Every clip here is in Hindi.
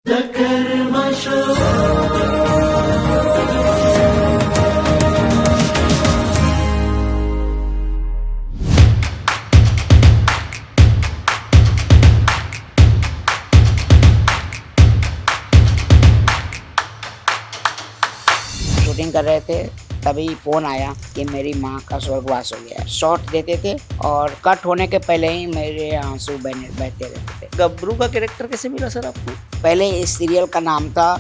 शूटिंग कर रहे थे तभी फोन आया कि मेरी माँ का स्वर्गवास हो गया है। शॉट देते थे और कट होने के पहले ही मेरे आंसू बहते रहते थे। गब्रू का कैरेक्टर कैसे मिला सर आपको? पहले इस सीरियल का नाम था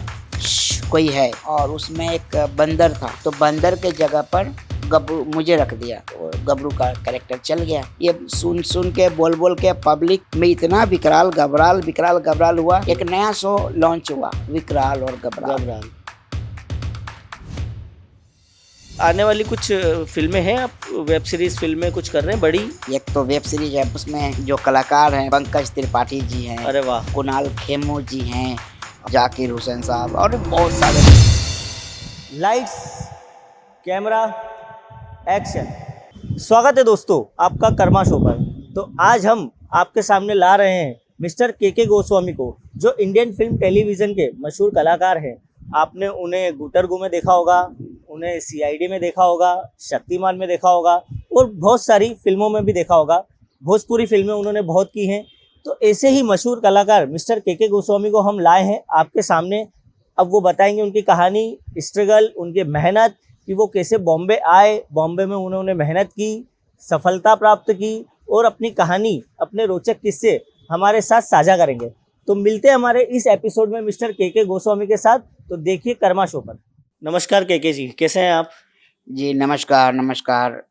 कोई है और उसमें एक बंदर था, तो बंदर के जगह पर गब्रू मुझे रख दिया और गब्रू का कैरेक्टर चल गया। ये सुन सुन के बोल के पब्लिक में इतना विकराल घबराल हुआ। एक नया शो लॉन्च हुआ, विकराल और घबराल। आने वाली कुछ फिल्में हैं, आप वेब सीरीज फिल्में कुछ कर रहे हैं बड़ी? एक तो वेब सीरीज है, उसमें जो कलाकार हैं पंकज त्रिपाठी जी हैं, अरे वाह, कुणाल खेमू जी हैं, जाकिर हुसैन साहब और बहुत सारे। Lights camera action. स्वागत है दोस्तों आपका कर्मा शो पर। तो आज हम आपके सामने ला रहे हैं मिस्टर के गोस्वामी को, जो इंडियन फिल्म टेलीविज़न के मशहूर कलाकार हैं। आपने उन्हें गुटरगू में देखा होगा, उन्हें सीआईडी में देखा होगा, शक्तिमान में देखा होगा और बहुत सारी फिल्मों में भी देखा होगा। भोजपुरी फिल्में उन्होंने बहुत की हैं। तो ऐसे ही मशहूर कलाकार मिस्टर के गोस्वामी को हम लाए हैं आपके सामने। अब वो बताएंगे उनकी कहानी, स्ट्रगल, उनकी मेहनत, कि वो कैसे बॉम्बे आए, बॉम्बे में उन्होंने मेहनत की, सफलता प्राप्त की और अपनी कहानी, अपने रोचक किस्से हमारे साथ साझा करेंगे। तो मिलते हैं हमारे इस एपिसोड में मिस्टर के गोस्वामी के साथ। तो देखिए कर्मा शो पर। नमस्कार के जी, कैसे हैं आप? जी नमस्कार।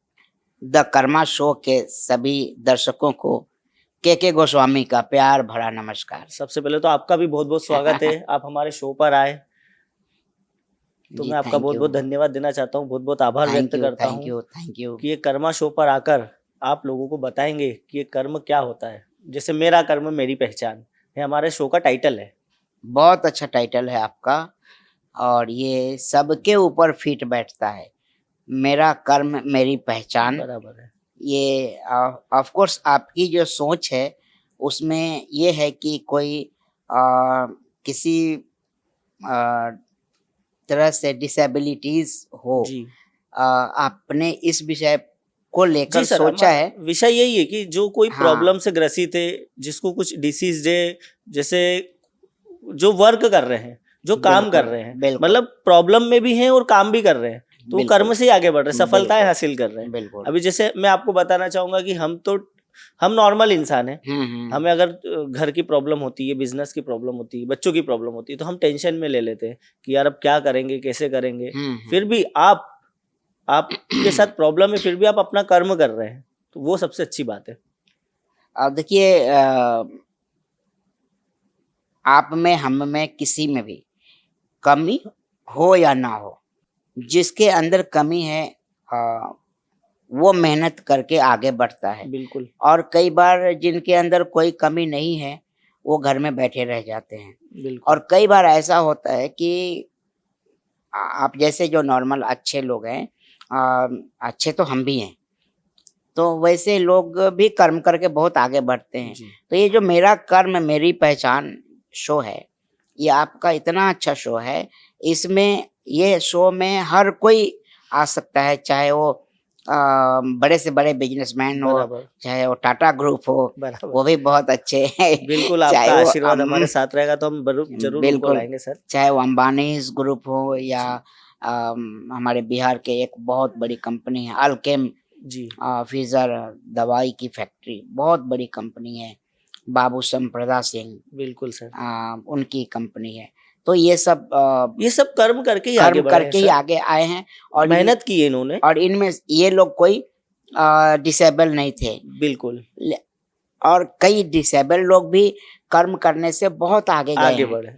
द कर्मा शो के सभी दर्शकों को के गोस्वामी का प्यार भरा नमस्कार। सबसे पहले तो आपका भी बहुत बहुत स्वागत है, आप हमारे शो पर आए। तो मैं आपका बहुत बहुत धन्यवाद देना चाहता हूँ, बहुत बहुत आभार व्यक्त करता हूँ थैंक यू कि ये कर्मा शो पर आकर आप लोगों को बताएंगे कि ये कर्म क्या होता है। जैसे मेरा कर्म मेरी पहचान है, हमारे शो का टाइटल है। बहुत अच्छा टाइटल है आपका और ये सबके ऊपर फिट बैठता है। मेरा कर्म मेरी पहचान, बराबर है। ये ऑफ कोर्स आपकी जो सोच है उसमें ये है कि कोई किसी तरह से डिसेबिलिटीज हो जी आपने इस विषय को लेकर जी सर, सोचा है। विषय यही है कि जो कोई हाँ। प्रॉब्लम से ग्रसित है, जिसको कुछ डिसीज है, जैसे जो वर्क कर रहे हैं, जो काम कर रहे हैं, मतलब प्रॉब्लम में भी हैं और काम भी कर रहे हैं, तो कर्म से ही आगे बढ़ रहे हैं, सफलताएं हासिल कर रहे हैं। अभी जैसे मैं आपको बताना चाहूंगा कि हम नॉर्मल इंसान हैं। हमें अगर घर की प्रॉब्लम होती है, बिजनेस की प्रॉब्लम होती है, बच्चों की प्रॉब्लम होती है, तो हम टेंशन में ले लेते हैं कि यार अब क्या करेंगे, कैसे करेंगे। फिर भी आपके साथ प्रॉब्लम है, फिर भी आप अपना कर्म कर रहे हैं, तो वो सबसे अच्छी बात है। अब देखिए आप में, हम में, किसी में भी कमी हो या ना हो, जिसके अंदर कमी है वो मेहनत करके आगे बढ़ता है। बिल्कुल। और कई बार जिनके अंदर कोई कमी नहीं है वो घर में बैठे रह जाते हैं। बिल्कुल। और कई बार ऐसा होता है कि आप जैसे जो नॉर्मल अच्छे लोग हैं, अच्छे तो हम भी हैं, तो वैसे लोग भी कर्म करके बहुत आगे बढ़ते हैं। तो ये जो मेरा कर्म मेरी पहचान शो है, ये आपका इतना अच्छा शो है। इसमें ये शो में हर कोई आ सकता है, चाहे वो बड़े से बड़े बिजनेसमैन हो, चाहे वो टाटा ग्रुप हो, वो भी बहुत अच्छे हैं। बिल्कुल, आपका आशीर्वाद हमारे साथ रहेगा तो हम जरूर उनको लाएंगे सर। चाहे वो अंबानी ग्रुप हो या हमारे बिहार के एक बहुत बड़ी कंपनी है अल्केम जी, फिजर दवाई की फैक्ट्री, बहुत बड़ी कंपनी है, बाबू संप्रदा सिंह, बिल्कुल सर, उनकी कंपनी है। तो ये सब कर्म करके ही आगे आए हैं और मेहनत की है इन्होंने। और इनमें ये लोग कोई डिसेबल नहीं थे। बिल्कुल। और कई डिसेबल लोग भी कर्म करने से बहुत आगे बढ़े।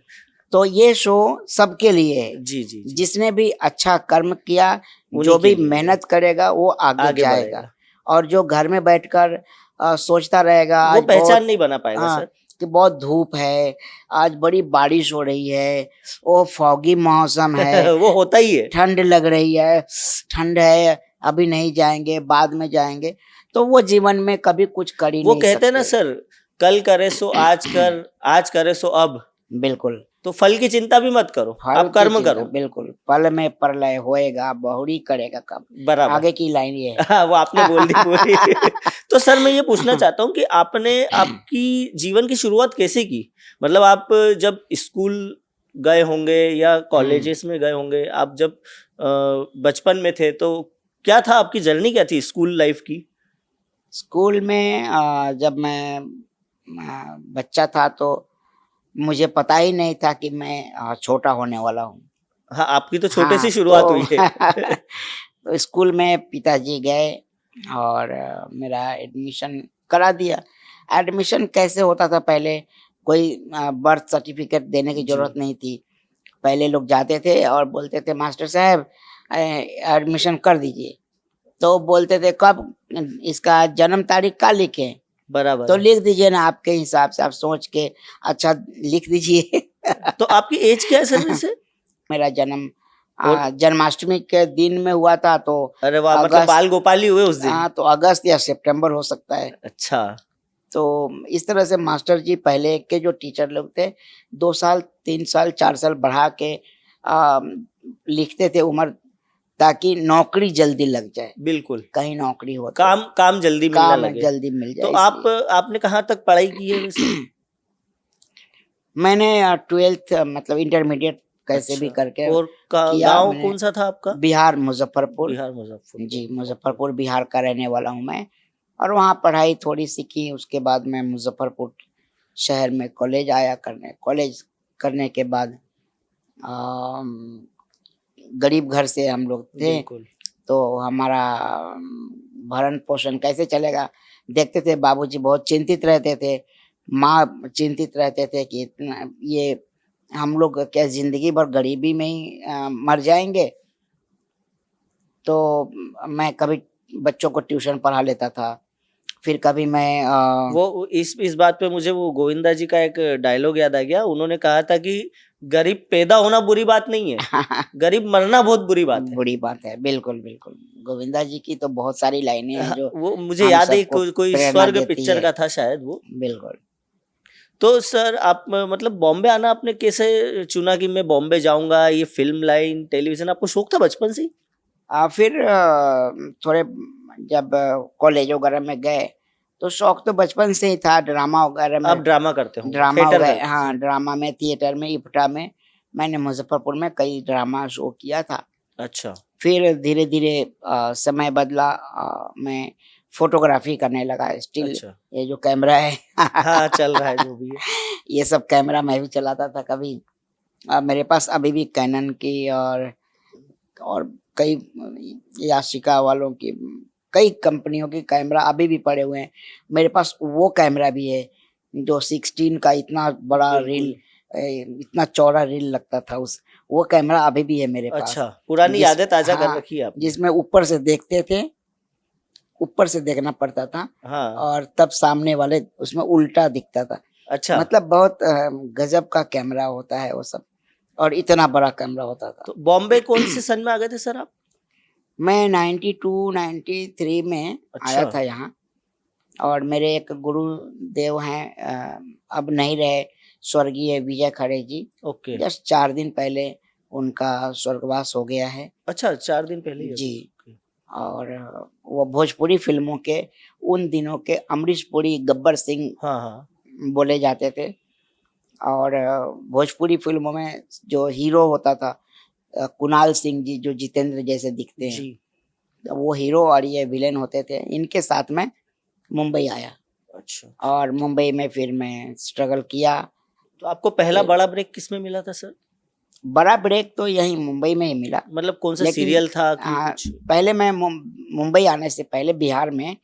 तो ये शो सबके लिए है। जी जी, जी। जिसने भी अच्छा कर्म किया, जो भी मेहनत करेगा वो आगे जाएगा। और जो घर में बैठकर सोचता रहेगा, वो पहचान नहीं बना पाएगा सर कि बहुत धूप है, आज बड़ी बारिश हो रही है, वो फॉगी मौसम है वो होता ही है, ठंड लग रही है, ठंड है, अभी नहीं जाएंगे, बाद में जाएंगे, तो वो जीवन में कभी कुछ कर ही नहीं सकते। वो कहते हैं ना सर, कल करे सो आज कर, आज करे सो अब। बिल्कुल। तो फल की चिंता भी मत करो, फल आप की कर्म चिंता करो। बिल्कुल, पल में प्रलय होएगा, बहुरी करेगा कब। बराबर। आगे की लाइन ये है। हाँ, वो आपने बोल दी पूरी। तो सर मैं ये पूछना चाहता हूँ कि आपने आपकी जीवन की शुरुआत कैसे की? मतलब आप जब स्कूल गए होंगे या कॉलेजेस में गए होंगे, आप जब बचपन में थे तो क्या था, आपकी जर्नी क्या थी स्कूल लाइफ की? स्कूल में जब मैं बच्चा था तो मुझे पता ही नहीं था कि मैं छोटा होने वाला हूँ। हाँ, आपकी तो छोटे हाँ, से शुरुआत तो हुई है। तो स्कूल में पिताजी गए और मेरा एडमिशन करा दिया। एडमिशन कैसे होता था पहले, कोई बर्थ सर्टिफिकेट देने की जी। ज़रूरत नहीं थी। पहले लोग जाते थे और बोलते थे मास्टर साहब एडमिशन कर दीजिए। तो बोलते थे कब, इसका जन्म तारीख क्या लिखें? बराबर तो है। लिख दीजिए ना आपके हिसाब से, आप सोच के अच्छा लिख दीजिए। तो आपकी एज क्या है सर वैसे? मेरा जन्म और जन्माष्टमी के दिन में हुआ था, तो अरे वाह, मतलब अगस्त, बाल गोपाल ही हुए उस दिन। तो अगस्त या सितंबर हो सकता है। अच्छा। तो इस तरह से मास्टर जी पहले के जो टीचर लोग थे 2 साल 3 साल 4 साल बढ़ा के आ, लिखते थे उम्र, ताकि नौकरी जल्दी लग जाए, बिल्कुल, कहीं नौकरी हो तो काम काम जल्दी मिलना काम लगे। जल्दी मिल तो जाए आप इसलिए। आपने कहाँ तक पढ़ाई की है वैसे? मैंने 12th मतलब इंटरमीडिएट कैसे भी अच्छा। करके और किया गांव मैंने। कौन सा था आपका? बिहार मुजफ्फरपुर। बिहार मुजफ्फरपुर। जी, ओके। मुजफ्फरपुर बिहार का रहने वाला हूँ मैं। और वहाँ पढ़ाई थोड़ी सीखी, उसके बाद मैं मुजफ्फरपुर शहर में कॉलेज करने के बाद अम, गरीब घर से हम लोग थे, बिल्कुल। तो हमारा भरण पोषण कैसे चलेगा। देखते थे बाबूजी बहुत चिंतित रहते थे, माँ चिंतित रहते थे कि इतना ये हम लोग क्या जिंदगी भर गरीबी में ही मर जाएंगे। तो मैं कभी बच्चों को ट्यूशन पढ़ा लेता था, फिर कभी मैं वो इस बात पे मुझे वो गोविंदा जी का एक डायलॉग याद आ गया। उन्होंने कहा था कि गरीब पैदा होना बुरी बात नहीं है, गरीब मरना बहुत बुरी बात है। बुरी बात है। बिल्कुल बिल्कुल, गोविंदा जी की तो बहुत सारी लाइनें हैं जो वो मुझे हम याद है, सबको कोई प्रेरणा स्वर्ग देती पिक्चर है। का था शायद वो। बिल्कुल। तो सर आप मतलब बॉम्बे आना आपने कैसे चुना कि मैं बॉम्बे जाऊंगा? ये फिल्म लाइन, टेलीविजन, आपको शौक था बचपन से ही? फिर थोड़े जब कॉलेज वगैरह में गए तो शौक तो बचपन से ही था, ड्रामा वगैरह आप में। ड्रामा करते होंगे, ड्रामा हो थिएटर गए, करते हाँ, ड्रामा में, थिएटर में, इप्टा में। मैंने मुजफ्फरपुर में कई ड्रामा शो किया था। अच्छा। फिर धीरे धीरे समय बदला, मैं फोटोग्राफी करने लगा। स्टिल अच्छा। ये जो कैमरा है हाँ, चल रहा है जो भी है। ये सब कैमरा मैं भी चलाता था कभी। मेरे पास अभी भी कैनन की और कई याशिका वालों की, कई कंपनियों की कैमरा अभी भी पड़े हुए हैं। मेरे पास वो कैमरा भी है जो 16 का इतना बड़ा रील, बिल्कुल। इतना चौड़ा रील लगता था। उस वो कैमरा अभी भी है मेरे अच्छा, पास। पुरानी जिस यादें ताजा कर हाँ, रखी है आपने। जिसमें ऊपर से देखते थे, ऊपर से देखना पड़ता था, हाँ। और तब सामने वाले उसमें उल्टा दिखता था। अच्छा। मतलब बहुत गजब का कैमरा होता है वो सब, और इतना बड़ा कैमरा होता था। तो बॉम्बे कौन से सन में आ गए थे सर आप? मैं 92 93 में आया अच्छा। था यहाँ। और मेरे एक गुरुदेव हैं, अब नहीं रहे, स्वर्गीय विजय खरे जी। ओके। जस्ट 4 दिन पहले उनका स्वर्गवास हो गया है। अच्छा, 4 दिन पहले ही जी। अभी। ओके। और वो भोजपुरी फिल्मों के उन दिनों के अमरीश पुरी, गब्बर सिंह हाँ, हाँ। बोले जाते थे। और भोजपुरी फिल्मों में जो हीरो होता था कुणाल सिंह जी, जो जितेंद्र जैसे दिखते हैं, जी। तो वो हीरो और ये विलेन होते थे। इनके साथ मैं मुंबई आया, अच्छा। और मुंबई में फिर मैं स्ट्रगल किया। तो आपको पहला फिर बड़ा ब्रेक किसमें मिला था सर? बड़ा ब्रेक तो यहीं मुंबई में ही मिला। मतलब कौन सा लेकिन सीरियल था कि कुछ? पहले मैं मुंबई आने से पहले बिहार में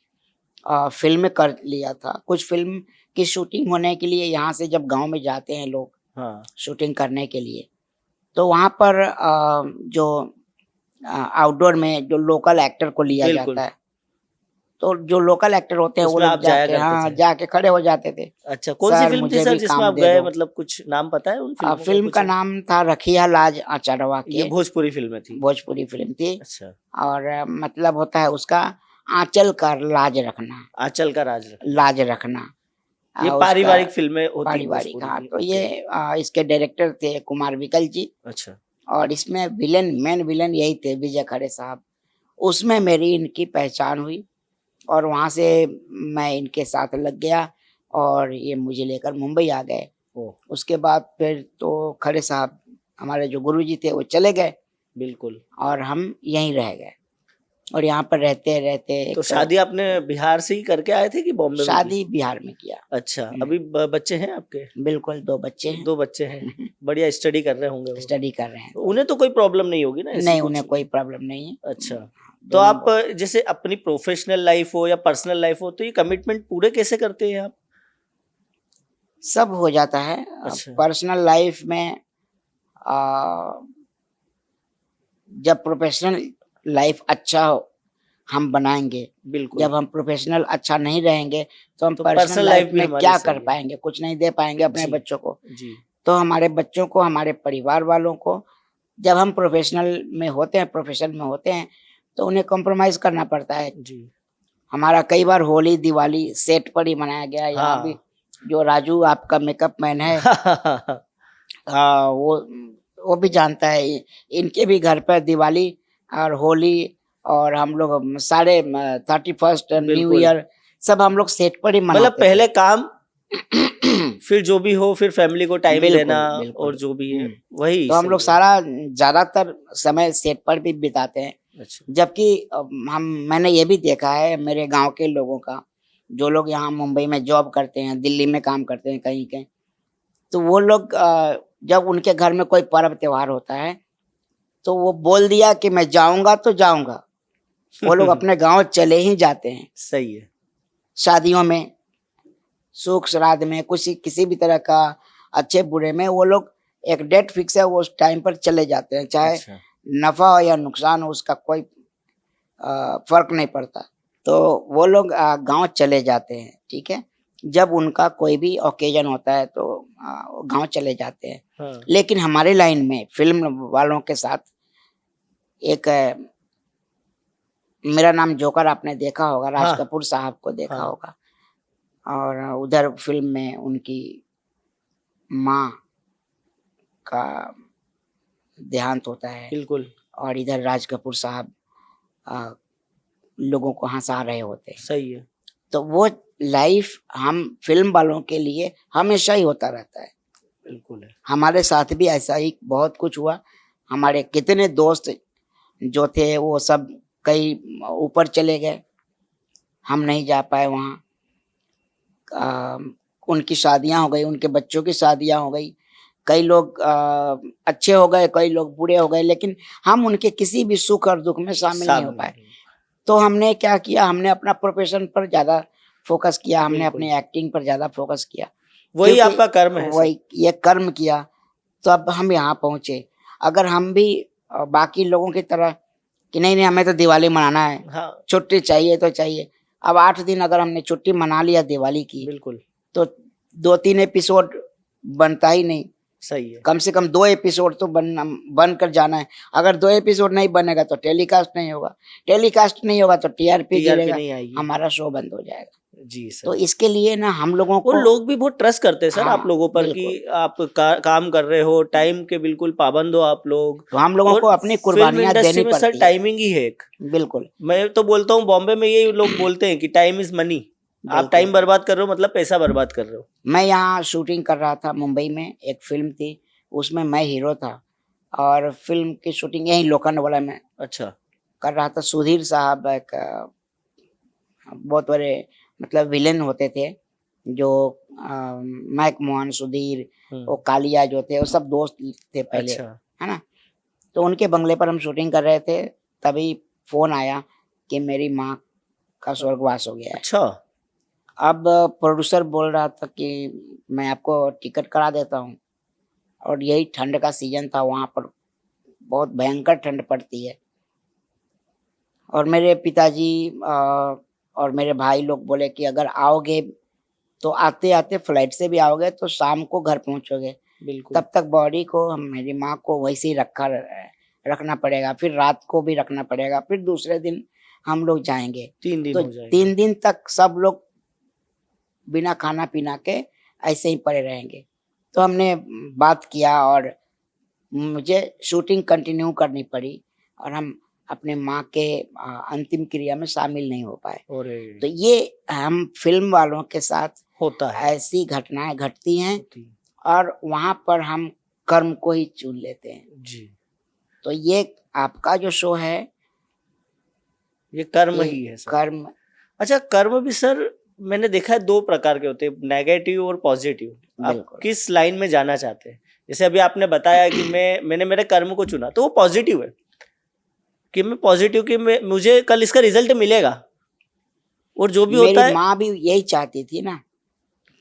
फिल्म कर लिया था। कुछ फिल्म की शूटिंग होने के लिए यहाँ से जब गांव में जाते हैं लोग हाँ। शूटिंग करने के लिए, तो वहाँ पर जो आउटडोर में जो लोकल एक्टर को लिया बिल्कुल। जाता है, तो जो लोकल एक्टर होते हैं वो उसमें लोग आप जाया जाके, करते हाँ, थे? जाके खड़े हो जाते थे। अच्छा, कौन सी सर फिल्म थी मुझे सर भी जिसमें काम आप दे गए? दो। मतलब कुछ नाम पता है उन फिल्मों का फिल्म कुछ? का नाम था रखिया लाज आचरवा ये के। भोजपुरी फिल्में थी? भोजपुरी फिल्म थी। अच्छा। और मतलब होता है उसका आंचल का लाज रखना, आंचल का राज रखना। लाज रखना। ये उसका पारिवारिक फिल्में होती हैं पारिवारिक, भोजपुरी हाँ। की। तो ओके। ये इसके डायरेक्टर थे कुमार विकल जी, अच्छा। और इसमें मेन विलन यही थे, विजय खरे साहब। उसमें मेरी इनकी पहचान हुई, और वहाँ से मैं इनके साथ लग गया, और ये मुझे लेकर मुंबई आ गए। ओह, उसके बाद फिर तो खरे साहब, हमारे जो गुरुजी थे, वो चले गए, बिल्कुल। और हम यहीं रह गए। और यहाँ पर रहते रहते तो एक शादी आपने बिहार से ही करके आए थे कि बॉम्बे में की? शादी बिहार में किया। अच्छा, अभी बच्चे हैं आपके? बिल्कुल, 2 बच्चे हैं। 2 बच्चे हैं। बढ़िया स्टडी कर रहे होंगे वो। स्टडी कर रहे हैं। तो उन्हें तो कोई प्रॉब्लम नहीं होगी ना ऐसी नहीं, कुछ? उन्हें कोई प्रॉब्लम नहीं है। अच्छा। तो दोनों आप जैसे अपनी प्रोफेशनल लाइफ हो या पर्सनल लाइफ हो, तो ये कमिटमेंट पूरे कैसे करते हैं आप? सब हो जाता है। अच्छा। पर्सनल लाइफ में अ, जब प्रोफेशनल लाइफ अच्छा हो, हम बनाएँगे। बिल्कुल। जब हम प्रोफेशनल अच्छा नहीं रहेंगे, तो हम तो पर्सनल पर्सनल लाइफ लाइफ भी में हमारी क्या सही कर है। पाएँगे? कुछ नहीं दे पाएँगे अपने जी। बच्चों को। जी। तो हमारे बच्चों को, हमारे परिवार वालों को, जब हम प्रोफेशनल में होते हैं, प्रोफेशन में होते हैं, तो उन्हें कॉम्प्रोमाइज़ करना पड़ता है। जी। हमारा कई बार होली, दिवाली सेट पर ही मनाया गया। यहाँ भी हाँ। जो राजू आपका मेकअप मैन है, वो भी जानता है। इनके भी घर पर दिवाली और होली, और हम लोग सारे 31st न्यू बिल्कुल। ईयर सब हम लोग सेट पर ही मतलब मनाते पहले थे। काम, फिर जो भी हो, फिर फैमिली को टाइम देना, बिल्कुल, बिल्कुल। और जो भी है, हुँ। वही तो हम लोग सही है। सारा ज़्यादातर समय सेट पर भी बिताते हैं। अच्छा। जबकि मैंने ये भी देखा है मेरे गाँव के लोगों का, जो लोग यहाँ मुंबई में जॉब करते हैं, दिल्ली में काम करते हैं कहीं-कहीं, तो वो लोग जब उनके घर में कोई पर्व त्योहार होता है, तो वो बोल दिया कि मैं जाऊँगा तो जाऊँगा। वो लोग अपने गाँव चले ही जाते हैं। सही है। शादियों में, सुख श्राद्ध में, किसी भी तरह का अच्छे-बुरे में, वो लोग एक डेट फिक्स है, वो उस टाइम पर चले जाते हैं। चाहे अच्छा। नफ़ा हो या नुकसान हो, उसका कोई फ़र्क नहीं पड़ता। तो वो लोग गाँव चले जाते हैं, ठीक है? जब उनका कोई भी ऑकेज़न होता है, तो गाँव चले जाते हैं। हाँ। लेकिन हमारे लाइन में फ़िल्म वालों के साथ एक मेरा नाम जोकर आपने देखा होगा, राज हाँ। कपूर साहब को देखा हाँ। होगा, और उधर फ़िल्म में उनकी माँ का देहांत होता है, बिल्कुल। और इधर राज कपूर साहब अ, लोगों को हँसा रहे होते हैं। सही है। तो वो लाइफ़ हम फ़िल्म वालों के लिए हमेशा ही होता रहता है। बिल्कुल है। हमारे साथ भी ऐसा ही बहुत कुछ हुआ। हमारे कितने दोस्त जो थे, वो सब कई ऊपर चले गए, हम नहीं जा पाए वहाँ। उनकी शादियाँ हो गई, उनके बच्चों की शादियाँ हो गई। कई लोग अच्छे हो गए, कई लोग बुरे हो गए, लेकिन हम उनके किसी भी सुख और दुःख में शामिल नहीं हो शामिल पाए। नहीं। तो हमने क्या किया, हमने अपना प्रोफ़ेशन पर ज़्यादा फ़ोकस किया, हमने बिल्कुल। अपनी एक्टिंग पर ज़्यादा फ़ोकस किया। वही क्योंकि आपका कर्म है सर। वही ये कर्म किया, तो अब हम यहाँ पहुँचे। अगर हम भी बाकी लोगों की तरह कि नहीं-नहीं हमें तो दिवाली मनाना है, हाँ। छुट्टी चाहिए तो चाहिए। अब 8 दिन अगर हमने छुट्टी मना लिया दिवाली की, बिल्कुल। तो 2-3 एपिसोड बनता ही नहीं। सही है। कम से कम 2 एपिसोड तो बन कर जाना है। अगर 2 एपिसोड नहीं बनेगा तो टेलीकास्ट नहीं होगा। टेलीकास्ट नहीं होगा तो टीआरपी टीआरपी गिरेगा, नहीं आएगी। हमारा शो बंद हो जाएगा। जी तो सर। इसके लिए ना हम लोगों और को लोग भी बहुत ट्रस्ट करते हैं सर आप हाँ, लोगों पर कि बिल्कुल। आप काम कर रहे हो, टाइम के बिल्कुल पाबंद हो आप लोग। तो हम लोगों और को अपनी फिल्म कुर्बानियाँ इंडस्ट्री देनी में सर पड़ती है। टाइमिंग ही है एक। बिल्कुल, मैं तो बोलता हूँ बॉम्बे में यही लोग बोलते हैं कि टाइम इज मनी। आप बिल्कुल। टाइम बर्बाद कर रहे हो मतलब पैसा बर्बाद कर रहे हो। मैं यहाँ शूटिंग कर रहा था मुंबई में, एक फ़िल्म थी, उसमें मैं हीरो था, और फ़िल्म की शूटिंग यहीं लोखंडवाला में अच्छा। कर रहा था। सुधीर साहब एक बहुत बड़े मतलब विलेन होते थे, जो मैक मोहन, सुधीर, वो कालिया जो थे, वो सब दोस्त थे पहले, अच्छा। है ना? तो उनके बंगले पर हम शूटिंग कर रहे थे, तभी फ़ोन आया कि मेरी माँ का स्वर्गवास हो गया है। अच्छा। अब प्रोड्यूसर बोल रहा था कि मैं आपको टिकट करा देता हूँ, और यही ठंड का सीज़न था, वहाँ पर बहुत भयंकर ठंड पड़ती है। और मेरे पिताजी और मेरे भाई लोग बोले कि अगर आओगे तो आते-आते फ्लाइट से भी आओगे तो शाम को घर पहुँचोगे। बिल्कुल। तब तक बॉडी को मेरी माँ को वैसे ही रखना पड़ेगा, फिर रात को भी रखना पड़ेगा, फिर दूसरे दिन हम लोग जाएँगे। 3 दिन तो हो जाएंगे। 3 दिन तक सब लोग बिना खाना पीना के ऐसे ही पड़े रहेंगे। तो हमने बात किया और मुझे शूटिंग कंटिन्यू करनी पड़ी और हम अपने माँ के अंतिम क्रिया में शामिल नहीं हो पाए। और तो ये हम फिल्म वालों के साथ होता है ऐसी घटनाएं घटती हैं और वहाँ पर हम कर्म को ही चुन लेते हैं। जी, तो ये आपका जो शो है ये कर्म ये ही है सर। कर्म। अच्छा, कर्म भी सर मैंने देखा है 2 प्रकार के होते हैं, नेगेटिव और पॉजिटिव। आप बिल्कुल। किस लाइन में जाना चाहते हैं? जैसे अभी आपने बताया कि मैंने मेरे कर्म को चुना, तो वो पॉजिटिव है कि मैं पॉजिटिव कि मुझे कल इसका रिजल्ट मिलेगा, और जो भी होता मेरी है। माँ भी यही चाहती थी ना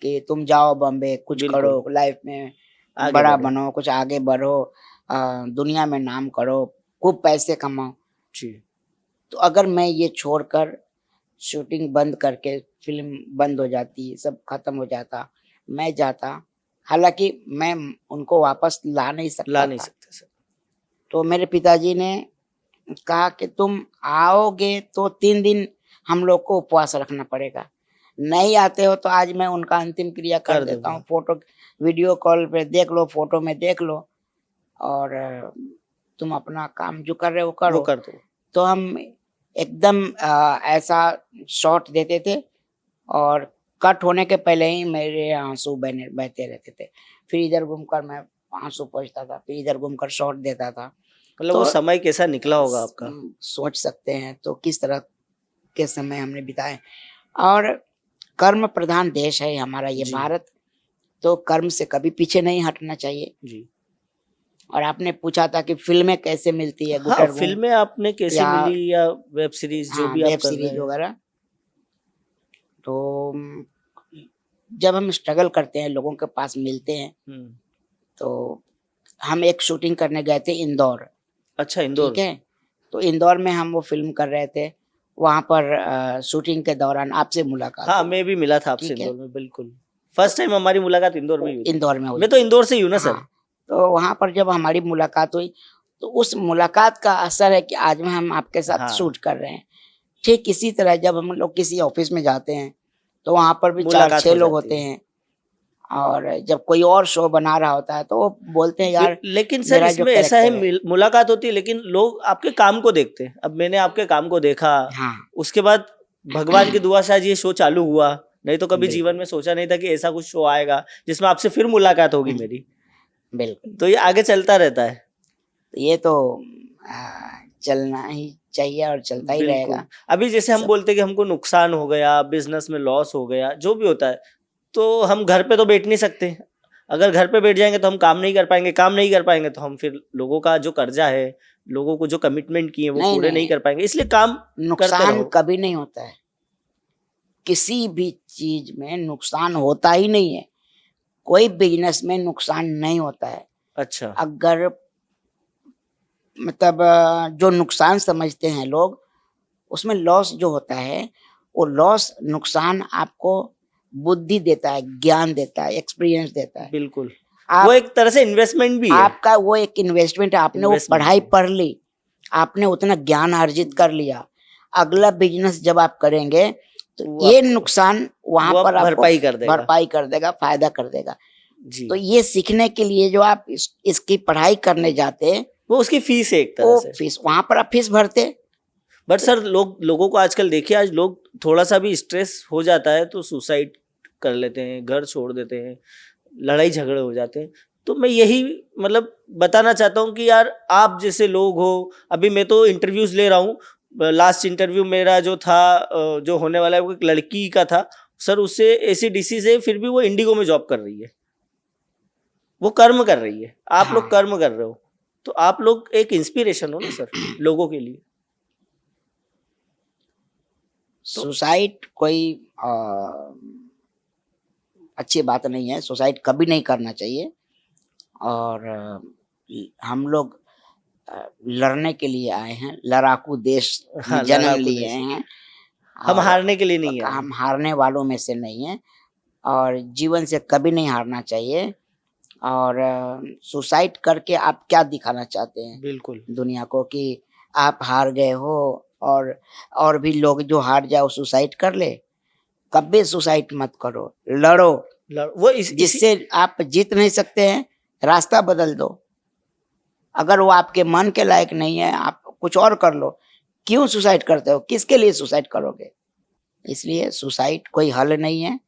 कि तुम जाओ बॉम्बे, कुछ बिल्कुल, करो लाइफ में, आगे बड़ा बढ़ो। बनो, कुछ आगे बढ़ो, दुनिया में नाम करो, खूब पैसे कमाओ। जी, तो अगर मैं ये छोड़कर शूटिंग बंद करके फिल्म बंद हो जाती, सब खत्म हो जाता, मैं जाता, हालांकि मैं उनको वापस ला नहीं ला सकता नहीं था। सकते सर। तो मेरे पिताजी ने कहा कि तुम आओगे तो 3 दिन हम लोग को उपवास रखना पड़ेगा, नहीं आते हो तो आज मैं उनका अंतिम क्रिया कर कर देता हूँ, दूंगा, फोटो वीडियो कॉल पे देख लो, फोटो में देख लो और तुम अपना काम जो कर रहे हो वो करो। कर दो। तो हम एकदम ऐसा शॉट देते थे और कट होने के पहले ही मेरे आंसू बहते रहते थे। फिर इधर घूमकर मैं आंसू पोंछता था, फिर इधर घूमकर शॉट देता था। मतलब तो वो समय कैसा निकला होगा आपका। सोच सकते हैं तो किस तरह के समय हमने बिताए। और कर्म प्रधान देश है हमारा ये जी, भारत, तो कर्म से कभी पीछे नहीं हटना चाहिए। जी। और आपने पूछा था कि फिल्में कैसे मिलती है, हाँ, गुटर फिल्में आपने कैसे या मिली, या वेब सीरीज जो हाँ भी आप वेब कर रहे सीरीज हैं? वगैरह। तो जब हम स्ट्रगल करते हैं, लोगों के पास मिलते हैं, तो हम एक शूटिंग करने गए थे इंदौर, अच्छा, ठीक इंदौर। है। तो इंदौर में हम वो फिल्म कर रहे थे, वहाँ पर शूटिंग के दौरान आपसे मुलाकात हाँ, हुई, मैं भी मिला था आपसे ठीक है। इंदौर में, बिल्कुल। फर्स्ट टाइम हमारी मुलाकात इंदौर में ही हुई थी। इंदौर में हुई मैं तो थी, इंदौर से ही हूँ ना सर। हाँ। तो वहाँ पर जब हमारी मुलाकात हुई, तो उस मुलाकात का असर है कि आज में हम आपके साथ हाँ, शूट कर रहे हैं। ठीक इसी तरह जब हम लोग किसी ऑफिस में जाते हैं, तो वहाँ पर भी मुलाकात 4-6 हो लोग जाती होते है। हैं और जब कोई और शो बना रहा होता है तो वो बोलते हैं यार लेकिन सर मेरा जो इसमें ऐसा है, कैरेक्टर है। मुलाकात होती है लेकिन लोग आपके काम को देखते हैं। अब मैंने आपके काम को देखा, हाँ उसके बाद भगवान की दुआ से आज ये शो चालू हुआ, नहीं तो कभी जीवन बिल्कुल। में सोचा नहीं था कि ऐसा कुछ शो आएगा जिसमें आपसे फिर मुलाकात होगी हम्म, मेरी। बिल्कुल। तो ये आगे चलता रहता है। तो ये तो चलना ही चाहिए और चलता ही बिल्कुल। रहेगा अभी जैसे हम सब। बोलते हैं कि हमको नुकसान हो गया, बिजनेस में लॉस हो गया, जो भी होता है, तो हम घर पे तो बैठ नहीं सकते। अगर घर पे बैठ जाएंगे तो हम काम नहीं कर पाएंगे, काम नहीं कर पाएंगे तो हम फिर लोगों का जो कर्जा है, लोगों को जो कमिटमेंट किए वो नहीं पूरे नहीं नहीं नहीं, कर पाएंगे, इसलिए काम करते नुकसान रहो। कभी नहीं होता है, किसी भी चीज में नुकसान होता ही नहीं है। कोई बिजनेस में नुकसान नहीं होता है। अच्छा, अगर मतलब जो नुकसान समझते हैं लोग, उसमें लॉस जो होता है, वो लॉस नुकसान आपको बुद्धि देता है, ज्ञान देता है, एक्सपीरियंस देता है। बिल्कुल। वो आप एक तरह से इन्वेस्टमेंट भी है। आपका वो एक इन्वेस्टमेंट है, आपने वो इन्वेस्टमेंट पढ़ाई है। पढ़ ली, आपने उतना ज्ञान अर्जित कर लिया। अगला बिजनेस जब आप करेंगे तो वो ये आपको नुकसान वहां वो आप पर आपको भरपाई कर देगा। भरपाई कर देगा, फायदा कर देगा। जी, तो ये सीखने के लिए जो आप इसकी पढ़ाई करने जाते, वो उसकी फीस है एक तरह वो से। फीस वहां पर आप फीस भरते। बट सर लोगों को आजकल देखिए, आज लोग थोड़ा सा भी स्ट्रेस हो जाता है तो सुसाइड कर लेते हैं, घर छोड़ देते हैं, लड़ाई झगड़े हो जाते हैं। तो मैं यही मतलब बताना चाहता हूँ कि यार आप जैसे लोग हो, अभी मैं तो इंटरव्यूज ले रहा हूँ। लास्ट इंटरव्यू मेरा जो था, जो होने वाला है, वो एक लड़की का था सर। उससे ऐसी डिसीज है, फिर भी वो इंडिगो में जॉब कर रही है, वो कर्म कर रही है। आप लोग हाँ कर्म कर रहे हो, तो आप लोग एक इंस्पिरेशन हो ना सर लोगों के लिए। तो सुसाइड कोई अच्छी बात नहीं है, सुसाइड कभी नहीं करना चाहिए। और हम लोग लड़ने के लिए आए हैं, लड़ाकू देश में हाँ, जन्म लड़ाकू लिए देश है। हैं हम और हारने के लिए नहीं आए। हम हारने वालों में से नहीं हैं और जीवन से कभी नहीं हारना चाहिए। और सुसाइड करके आप क्या दिखाना चाहते हैं बिल्कुल। दुनिया को कि आप हार गए हो और भी लोग जो हार जाए वो सुसाइड कर ले? कभी सुसाइड मत करो, लड़ो। वो इसी जिससे आप जीत नहीं सकते हैं, रास्ता बदल दो। अगर वो आपके मन के लायक नहीं है, आप कुछ और कर लो। क्यों सुसाइड करते हो? किसके लिए सुसाइड करोगे? इसलिए सुसाइड कोई हल नहीं है।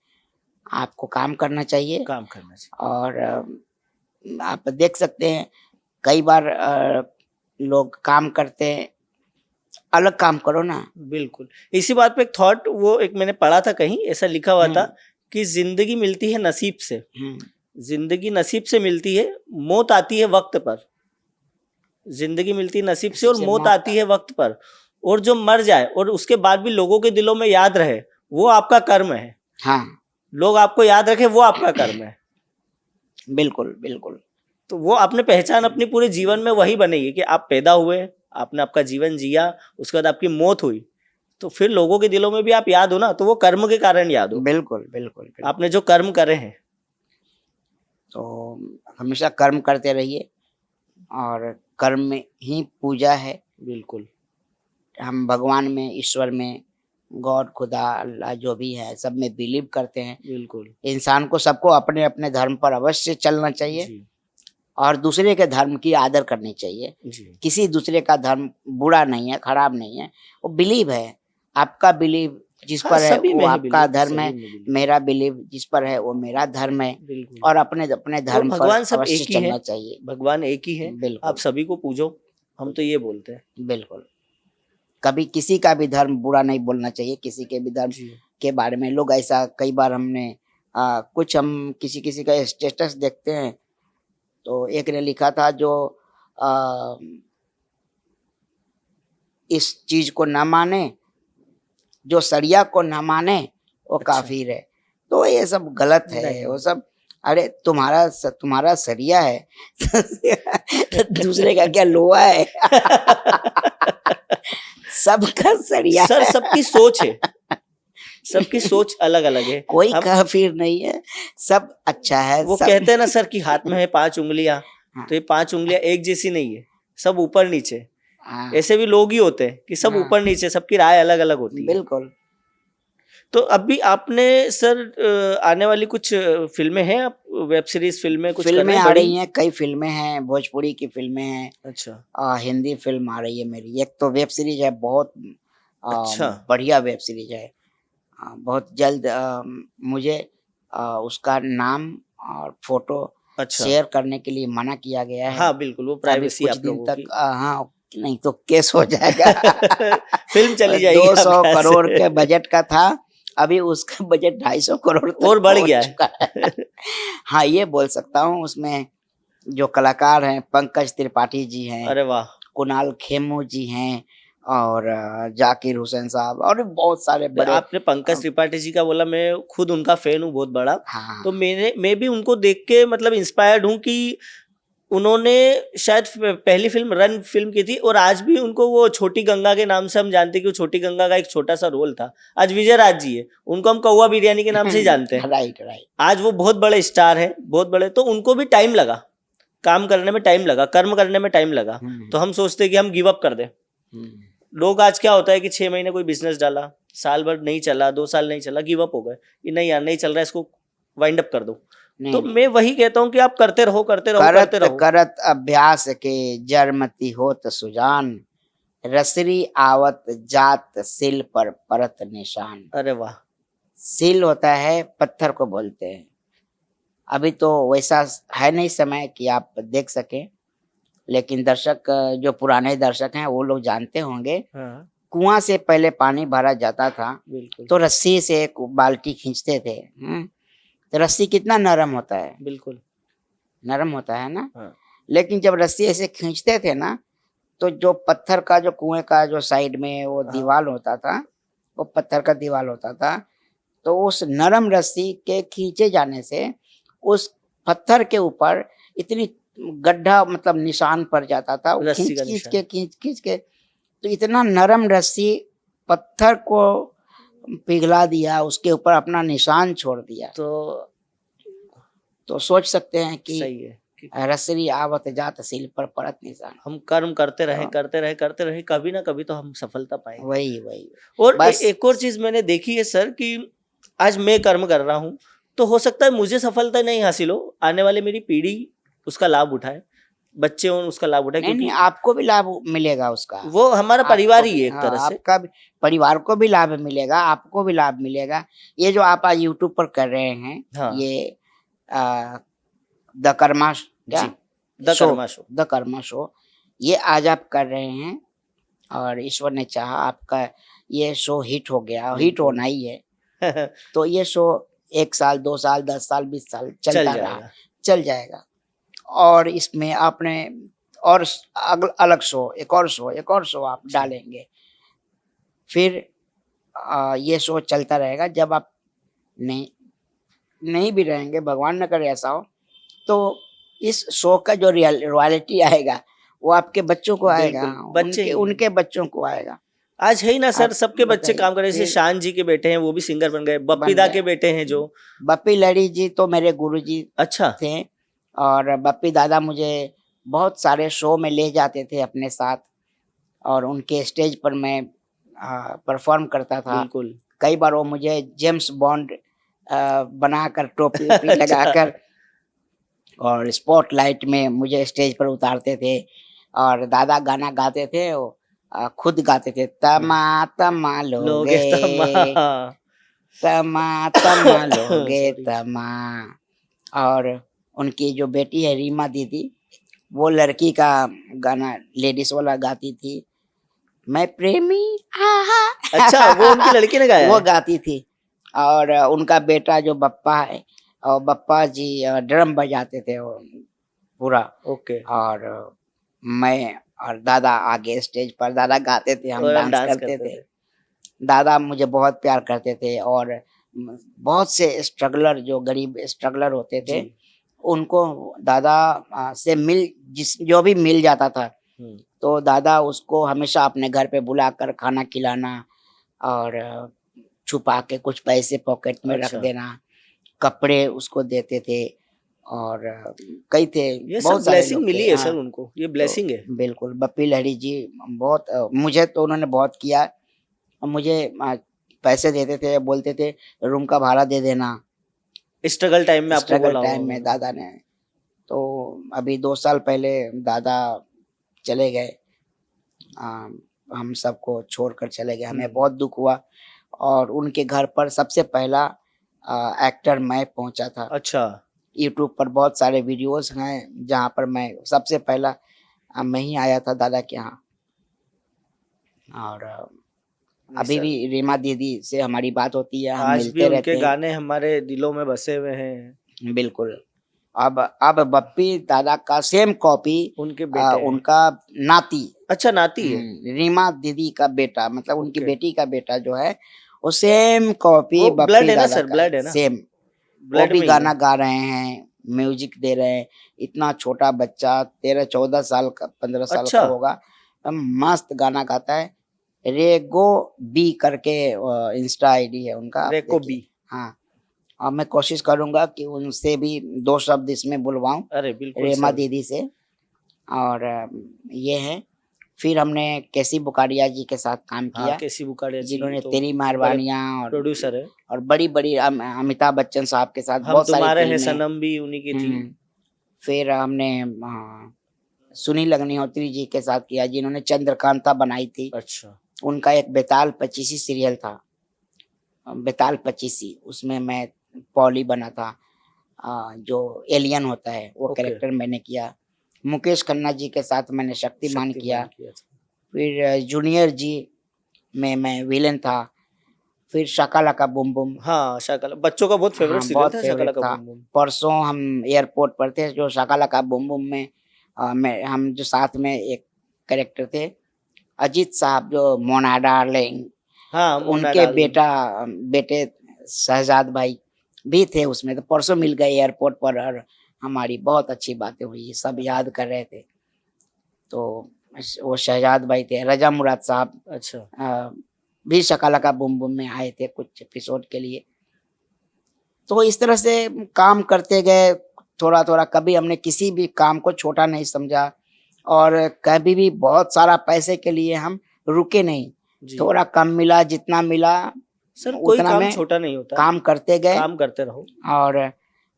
आपको काम करना चाहिए। काम करना चाहिए। और आप देख सकते हैं कई बार लोग काम करते हैं, अलग काम करो ना। बिल्कुल, इसी बात पे एक थॉट, वो एक मैंने पढ़ा था कहीं, ऐसा लिखा हुआ था कि जिंदगी मिलती है नसीब से, जिंदगी नसीब से मिलती है, मौत आती है वक्त पर। जिंदगी मिलती है नसीब से और मौत आती है वक्त पर। और जो मर जाए और उसके बाद भी लोगों के दिलों में याद रहे, वो आपका कर्म है। हाँ, लोग आपको याद रखे, वो आपका कर्म है। बिल्कुल बिल्कुल। तो वो आपने पहचान अपनी पूरे जीवन में वही बनेगी कि आप पैदा हुए, आपने आपका जीवन जिया, उसके बाद आपकी मौत हुई, तो फिर लोगों के दिलों में भी आप याद हो ना, तो वो कर्म के कारण याद हो। बिल्कुल बिल्कुल, बिल्कुल। आपने जो कर्म करे हैं, तो हमेशा कर्म करते रहिए, और कर्म में ही पूजा है। बिल्कुल। हम भगवान में, ईश्वर में, गॉड, खुदा, अल्लाह जो भी है, सब में बिलीव करते हैं। बिल्कुल इंसान को, सबको अपने अपने धर्म पर अवश्य चलना चाहिए, जी, और दूसरे के धर्म की आदर करनी चाहिए। जी। किसी दूसरे का धर्म बुरा नहीं है, खराब नहीं है, वो बिलीव है। आपका बिलीव जिस हाँ, पर है सभी वो में है आपका बिलीव, धर्म है, सभी में बिलीव। मेरा बिलीव जिस पर है वो मेरा धर्म है। बिल्कुल। और अपने अपने और धर्म पर भगवान सब अवश्य एक ही है, चलना चाहिए। भगवान एक ही है, आप बिल्कुल सभी को पूजो, हम तो ये बोलते हैं। बिल्कुल। कभी किसी का भी धर्म बुरा नहीं बोलना चाहिए, किसी के भी धर्म जी, के बारे में। लोग ऐसा कई बार हमने कुछ, हम किसी किसी का स्टेटस देखते हैं, तो एक ने लिखा था जो आ, इस चीज को न माने, जो शरिया को न माने, वो अच्छा। काफिर है। तो ये सब गलत है, नहीं। वो सब। अरे तुम्हारा शरिया है तो दूसरे का क्या लोहा है? सबका शरिया सर है। सबकी सोच है, सबकी सोच अलग अलग है। कोई हम काफिर नहीं है, सब अच्छा है। वो सब कहते हैं ना सर कि हाथ में है 5 उंगलियां, हाँ, तो ये 5 उंगलियां एक जैसी नहीं है, सब ऊपर नीचे। हाँ, ऐसे भी लोग ही होते हैं कि सब हाँ, ऊपर नीचे, सबकी राय अलग अलग होती है। बिल्कुल। तो अभी आपने सर आने वाली कुछ फिल्में हैं, आप वेब सीरीज फिल्में कुछ कर रहे फिल्में हैं आ बड़ी? रही हैं, कई फिल्में हैं, भोजपुरी की फिल्में हैं, अच्छा हिंदी फिल्म आ रही है मेरी। एक तो वेब सीरीज है, बहुत अच्छा। बढ़िया वेब सीरीज है। बहुत जल्द मुझे उसका नाम और फोटो अच्छा शेयर करने के लिए मना किया गया है। हाँ बिल्कुल, वो अभी प्राइवेसी कुछ आप दिन लोगों तक की। हाँ, नहीं तो केस हो जाएगा। फिल्म चली जाएगी 200 आपके हाथ करोड़ से। के बजट का था, अभी उसका बजट 250 करोड़ तक और बढ़ पहुंच गया चुका है। है। हाँ, ये बोल सकता हूँ। उसमें जो कलाकार हैं, पंकज त्रिपाठी जी हैं, अरे वाह। कुणाल खेमू जी हैं, और जाकिर हुसैन साहब, और भी बहुत सारे बड़े। आपने पंकज त्रिपाठी जी का बोला, मैं खुद उनका फैन हूँ बहुत बड़ा। हाँ, तो मैं भी उनको देख के मतलब इंस्पायर्ड हूँ कि उन्होंने शायद पहली फिल्म रन फिल्म की थी, और आज भी उनको वो छोटी गंगा के नाम से हम जानते हैं कि वो छोटी गंगा का एक छोटा सा रोल था। आज विजय राज जी है, उनको हम कौवा बिरयानी के नाम से ही जानते हैं। Right right. आज वो बहुत बड़े स्टार हैं, बहुत बड़े। तो उनको भी टाइम लगा, काम करने में टाइम लगा, कर्म करने में टाइम लगा। तो हम सोचते हैं कि हम गिव अप कर दें। लोग आज क्या होता है कि 6 महीने कोई बिजनेस डाला, साल भर नहीं चला, 2 साल नहीं चला, गिव अप हो गए कि नहीं यार नहीं चल रहा है, इसको वाइंड अप कर दो। तो मैं वही कहता हूँ कि आप करते रहो, करते रहो, करते रहो। करत अभ्यास के जरमती होत सुजान, रसरी आवत जात सिल पर परत निशान। अरे वाह। सिल होता है, पत्थर को बोलते हैं। अभी तो वैसा है नहीं समय कि आप देख सकें, लेकिन दर्शक, जो पुराने दर्शक हैं वो लोग जानते होंगे, हाँ कुआं से पहले पानी भरा जाता था, बिल्कुल तो रस्सी से एक बाल्टी खींचते थे। तो रस्सी कितना नरम होता है, बिल्कुल। नरम होता है ना। हाँ लेकिन जब रस्सी ऐसे खींचते थे ना, तो जो पत्थर का, जो कुएं का जो साइड में वो दीवार होता था, वो पत्थर का दीवार होता था, तो उस नरम रस्सी के खींचे जाने से उस पत्थर के ऊपर इतनी गड्ढा, मतलब निशान पड़ जाता था। वो रस्सी का निशान। खींच के तो इतना नरम रस्सी पत्थर को पिघला दिया, उसके ऊपर अपना निशान छोड़ दिया। तो सोच सकते हैं कि सही है कि रसरी आवत जात सिल पर परत निशान। हम कर्म करते रहे, हाँ। करते रहे, करते रहे, कभी ना कभी तो हम सफलता पाएंगे। वही वही और बस। एक और चीज मैंने देखी है सर कि आज मैं कर्म कर रहा हूँ, तो हो सकता है मुझे सफलता नहीं हासिल हो, आने वाले मेरी पीढ़ी उसका लाभ उठाए, बच्चे उन उसका लाभ उठाए, नहीं नहीं, क्योंकि आपको भी लाभ मिलेगा उसका। वो हमारा आपको परिवार ही भी, है एक हाँ, तरह से। आपका भी परिवार को भी लाभ मिलेगा, आपको भी लाभ मिलेगा। ये जो आप आज यूट्यूब पर कर रहे हैं, हाँ ये द कर्मा क्या जी, the show, karma show. The karma show, ये आज आप कर रहे हैं और ईश्वर ने चाहा आपका ये शो हिट हो गया, हिट बिल्कुल। होना ही है। तो ये शो 1 साल 2 साल 10 साल 20 साल चल चलता रहा, जाएगा। चल जाएगा। और इसमें आपने और अलग शो, एक और शो, एक और शो आप जी। डालेंगे, फिर ये शो चलता रहेगा। जब आप नहीं नहीं भी रहेंगे, भगवान न करे ऐसा हो, तो इस शो का जो रॉयल्टी आएगा वो आपके बच्चों को आएगा, बिल्कुल, बच्चे उनके ही उनके बच्चों को आएगा। आज है ही ना सर, आप सबके बच्चे बताइए काम कर रहे हैं। जैसे फिर शान जी के बेटे हैं, वो भी सिंगर बन गए, बन बप्पी दा गए। के बेटे हैं जो। बप्पी लड़ी जी तो मेरे गुरुजी अच्छा, थे, और बप्पी दादा मुझे बहुत सारे शो में ले जाते थे अपने साथ, और उनके स्टेज पर मैं परफॉर्म करता था। बिल्कुल। कई बार वो मुझे जेम्स बॉन्ड बनाकर टोपी वोपी अच्छा, लगाकर और स्पॉटलाइट में मुझे स्टेज पर उतारते थे। और दादा गाना गाते थे, वो खुद गाते थे, तमा तमा लोगे तमा। लोगे, तमा तमा लोगे सॉरी। तमा। और उनकी जो बेटी है रीमा दीदी, वो लड़की का गाना लेडीज वाला गाती थी, मैं प्रेमी अच्छा, वो उनकी लड़की ने गाया वो है। गाती थी। और उनका बेटा जो बप्पा है, और बप्पा जी ड्रम बजाते थे वो पूरा। ओके। और मैं और दादा आगे स्टेज पर दादा गाते थे, हम और आप डांस डांस करते करते थे। थे। दादा मुझे बहुत प्यार करते थे, और बहुत से स्ट्रगलर, जो गरीब स्ट्रगलर होते थे, जी। उनको दादा से जो भी मिल जाता था, हम्म। तो दादा उसको हमेशा अपने घर पे बुलाकर खाना खिलाना, और छुपा के कुछ पैसे पॉकेट में रख अच्छा, देना, कपड़े उसको देते थे। और कई थे, ये सब बहुत सारे ब्लेसिंग लोग थे। मिली है हाँ, सर उनको, ये तो ब्लेसिंग है। बिल्कुल बप्पी लहरी जी बहुत मुझे तो उन्होंने बहुत किया। और मुझे पैसे देते थे, बोलते थे रूम का भाड़ा दे देना, स्ट्रगल टाइम में आपको स्ट्रगल बोला होगा टाइम में उन्होंने। दादा ने। तो अभी 2 साल पहले दादा चले गए, आ, हम सबको छोड़कर चले गए, हमें बहुत दुख हुआ। और उनके घर पर सबसे पहला एक्टर मैं पहुंचा था। अच्छा, यूट्यूब पर बहुत सारे वीडियोस हैं जहाँ पर मैं सबसे पहला मैं ही आया था दादा के यहाँ। और नहीं अभी सर, भी रीमा दीदी से हमारी बात होती है, हम आज भी मिलते उनके रहते गाने हमारे दिलों में बसे हुए हैं। हैं। बिल्कुल। अब बप्पी दादा का सेम कॉपी उनके बेटे हैं। उनका नाती, अच्छा, नाती है। रीमा दीदी का बेटा, मतलब उनकी ओके, बेटी का बेटा जो है, वो सेम कॉपी वो ब्लड बप्पी है ना दादा सर, का है, ब्लड है ना, सेम। वो ब्लड भी में ही गाना है। गा रहे हैं, म्यूजिक दे रहे हैं। इतना छोटा बच्चा, 13-14 साल का, 15 साल का अच्छा, होगा, मस्त गाना गाता है। रेगो बी करके इंस्टा आईडी है उनका, आप रेको देखिए। बी। हाँ, और मैं कोशिश करूंगा कि उनसे भी 2 शब्द इसमें बुलवाऊं, अरे बिल्कुल रेमा सर। दीदी से। और ये है। फिर हमने केसी बुकारिया जी के साथ काम हाँ, किया, केसी बुकाड़िया जी जिन्होंने तो तेरी हमारे मेहरबानियाँ प्रोड्यूसर है। और बड़ी बड़ी अमिताभ बच्चन साहब के साथ हम बहुत सारी तुम्हारे हैं फिल्में। सनम भी उन्हीं की थी। फिर हमने सुनील अग्निहोत्री जी के साथ किया, जिन्होंने चंद्रकांता बनाई थी। अच्छा, उनका एक बेताल पचीसी सीरियल था, बेताल पचीसी, उसमें मैं पॉली बना था। जो एलियन होता है वो ओके। कैरेक्टर मैंने किया। मुकेश खन्ना जी के साथ मैंने शक्तिमान किया। शक्तिमान किया था। फिर जूनियर जी में मैं विलेन था। फिर शाका लाका बूम बूम, हाँ, शाकाला बच्चों का बहुत फेवरेट हाँ सीरियल बहुत था, फेवरेट शाकाला का था। Boom boom. परसों हम एयरपोर्ट पर थे, जो शाका लाका बूम बूम में हम जो साथ में एक कैरेक्टर थे, अजीत साहब जो मोना डार्लिंग, हाँ, तो मुन्ना उनके डार्लिंग। बेटे शहजाद भाई भी थे उसमें। तो परसों मिल गए एयरपोर्ट पर, और हमारी बहुत अच्छी बातें हुई, सब याद कर रहे थे। तो वो शहजाद भाई थे। रजा मुराद साहब अच्छा, भी शकालका बूम बूम में आए थे कुछ एपिसोड के लिए। तो इस तरह से काम करते गए, थोड़ा थोड़ा। कभी हमने किसी भी काम को छोटा नहीं समझा, और कभी भी बहुत सारा पैसे के लिए हम रुके नहीं। जी। थोड़ा कम मिला, जितना मिला सर कोई उतना काम में छोटा नहीं होता, काम करते गए काम करते रहो। और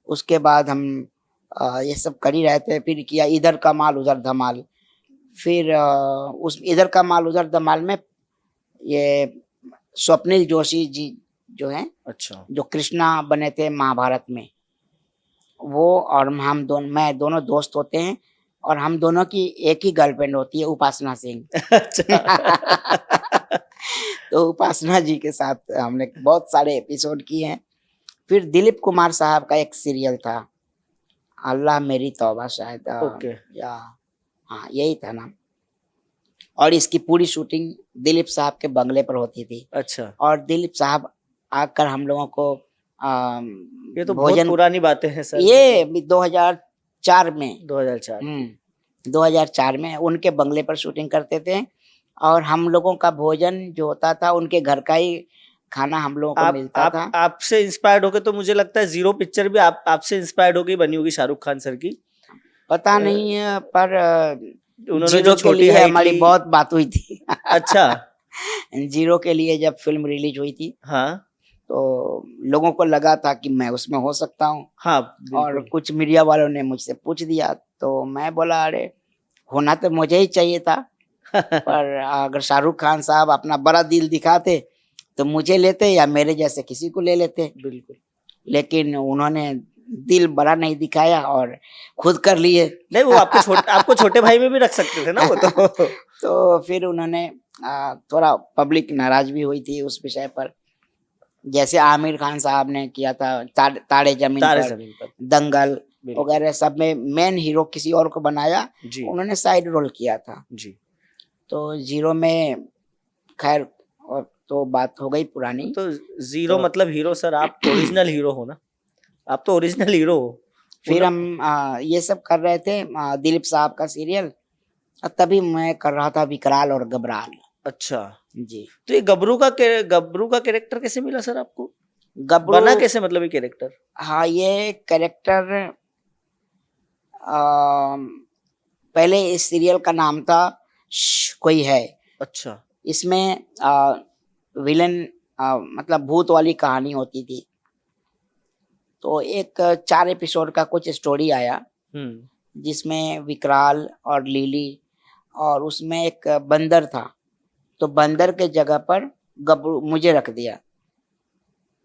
उसके बाद हम ये सब कर ही रहे थे। फिर किया इधर का माल उधर धमाल। फिर उस इधर का माल उधर धमाल में ये स्वप्निल जोशी जी जो हैं, अच्छा, जो कृष्णा बने थे महाभारत में, वो और मैं दोनों दोस्त होते हैं और हम दोनों की एक ही गर्लफ्रेंड होती है, उपासना सिंह। अच्छा। तो उपासना जी के साथ हमने बहुत सारे एपिसोड किए हैं। फिर दिलीप कुमार साहब का एक सीरियल था, अल्लाह मेरी तौबा शायद, ओके, या हाँ यही था नाम। और इसकी पूरी शूटिंग दिलीप साहब के बंगले पर होती थी अच्छा, और दिलीप साहब आकर हम लोगों को ये तो बहुत भोजन, पुरानी बातें हैं सर। ये 2004 में 2004। 2004 में उनके बंगले पर शूटिंग करते थे और हम लोगों का भोजन जो होता था उनके घर का ही खाना हम लोगों को मिलता था। आपसे इंस्पायर्ड होके तो मुझे लगता है जीरो पिक्चर भी आपसे इंस्पायर्ड होके बनी होगी शाहरुख खान सर की। पता नहीं है, पर उन्होंने जीरो जो के छोटी लिए हाइट हमारी ली। बहुत बात हुई थी। अच्छा, जीरो के लिए जब फिल्म रिलीज हुई थी हाँ तो लोगों को लगा था कि मैं उसमें हो सकता हूँ हाँ, और बिल्कुल। कुछ मीडिया वालों ने मुझसे पूछ दिया तो मैं बोला अरे होना तो मुझे ही चाहिए था, पर अगर शाहरुख खान साहब अपना बड़ा दिल दिखाते तो मुझे लेते या मेरे जैसे किसी को ले लेते। बिल्कुल, लेकिन उन्होंने दिल बड़ा नहीं दिखाया और खुद कर लिए। नहीं वो आपको छोटे भाई में भी रख सकते थे ना वो तो। तो फिर उन्होंने थोड़ा पब्लिक नाराज भी हुई थी उस विषय पर, जैसे आमिर खान साहब ने किया था तारे जमीन तारे पर, जमीन पर, दंगल बिल्कुल। वगैरह सब में मेन हीरो किसी और को बनाया, जी उन्होंने साइड रोल किया था। जी, तो जीरो में खैर और तो बात हो गई पुरानी। तो जीरो तो मतलब हीरो सर, आप ओरिजिनल हीरो हो ना, आप तो ओरिजिनल हीरो हो। फिर हम ये सब कर रहे थे दिलीप साहब का सीरियल, और तभी मैं कर रहा था विकराल और घबराल। अच्छा, जी, तो ये गबरू का कैरेक्टर कैसे मिला सर आपको? गबरू, बना कैसे मतलब ये कैरेक्टर? हाँ ये कैरेक्टर पहले इस सीरियल का नाम था कोई है। अच्छा, इसमें विलन मतलब भूत वाली कहानी होती थी। तो एक 4 एपिसोड का कुछ स्टोरी आया जिसमें विकराल और लिली और उसमें एक बंदर था, तो बंदर के जगह पर गबरू मुझे रख दिया।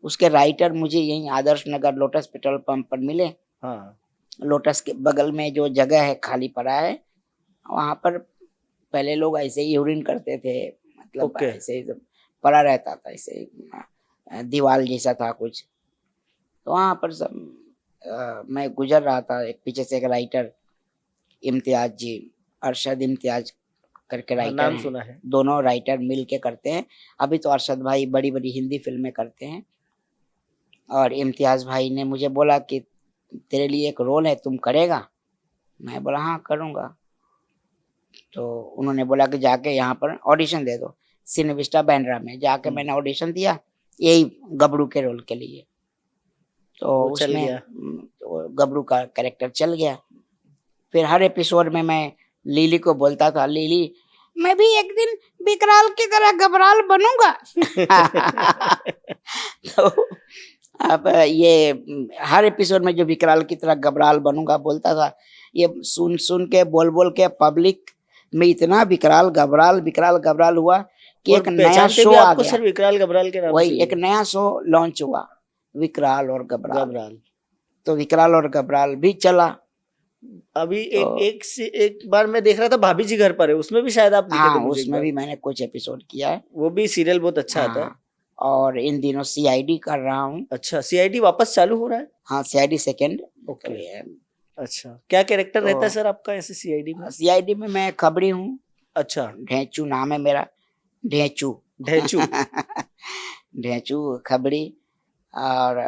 उसके राइटर मुझे यहीं Adarsh Nagar lotus petrol pump पर मिले। हाँ, लोटस के बगल में जो जगह है खाली पड़ा है, वहां पर पहले लोग ऐसे ही यूरिन करते थे, मतलब ओके, ऐसे ही पड़ा रहता था, ऐसे दीवार जैसा था कुछ। तो वहां पर सब मैं गुजर रहा था, एक पीछे से एक राइटर इम्तियाज जी, अरशद इम्तियाज करके हाँ राइटर नाम हैं, सुना है। दोनों राइटर मिल के करते हैं। अभी तो अरशद भाई बड़ी बड़ी हिंदी फिल्में करते हैं और इम्तियाज भाई ने मुझे बोला कि तेरे लिए एक रोल है, तुम करेगा? मैं बोला हाँ करूँगा। तो उन्होंने बोला कि जाके यहाँ पर ऑडिशन दे दो, सिनेविस्टा बैंड्रा में जाके मैंने ऑडिशन दिया, यही गबरू के रोल के लिए। तो वो चल उसमें गया। तो गबरू का कैरेक्टर चल गया। फिर हर एपिसोड में मैं लिली को बोलता था, लिली मैं भी एक दिन विकराल की तरह घबराल बनूंगा। तो अब ये हर एपिसोड में जो विकराल की तरह घबराल बनूंगा बोलता था, ये सुन सुन के बोल बोल के पब्लिक में इतना विकराल घबराल हुआ कि और एक नया पहचानते शो भी आ आपको गया। सर विकराल घबराल के नाम से वही ही एक है। नया शो लॉन्च हुआ, विकराल और घबराल। घबराल। तो विकराल और घबराल भी चला। अभी तो एक बार मैं देख रहा था भाभी जी घर पर है, उसमें भी शायद आप दिखे थे हाँ मुझे एक उसमें बार। भी मैंने कुछ एपिसोड किया है। वो भी सीरियल बहुत अच्छा आता है। हाँ, और इन दिनों सीआईडी कर रहा हूँ। अच्छा, सीआईडी वापस चालू हो रहा है? हाँ सीआईडी सेकंड। ओके, अच्छा, क्या कैरेक्टर रहता है तो सर आपका ऐसे सीआईडी में? सीआईडी में मैं खबरी हूँ, अच्छा, ढेंचू नाम है मेरा, ढेंचू। ढेंचू। ढेंचू खबरी। और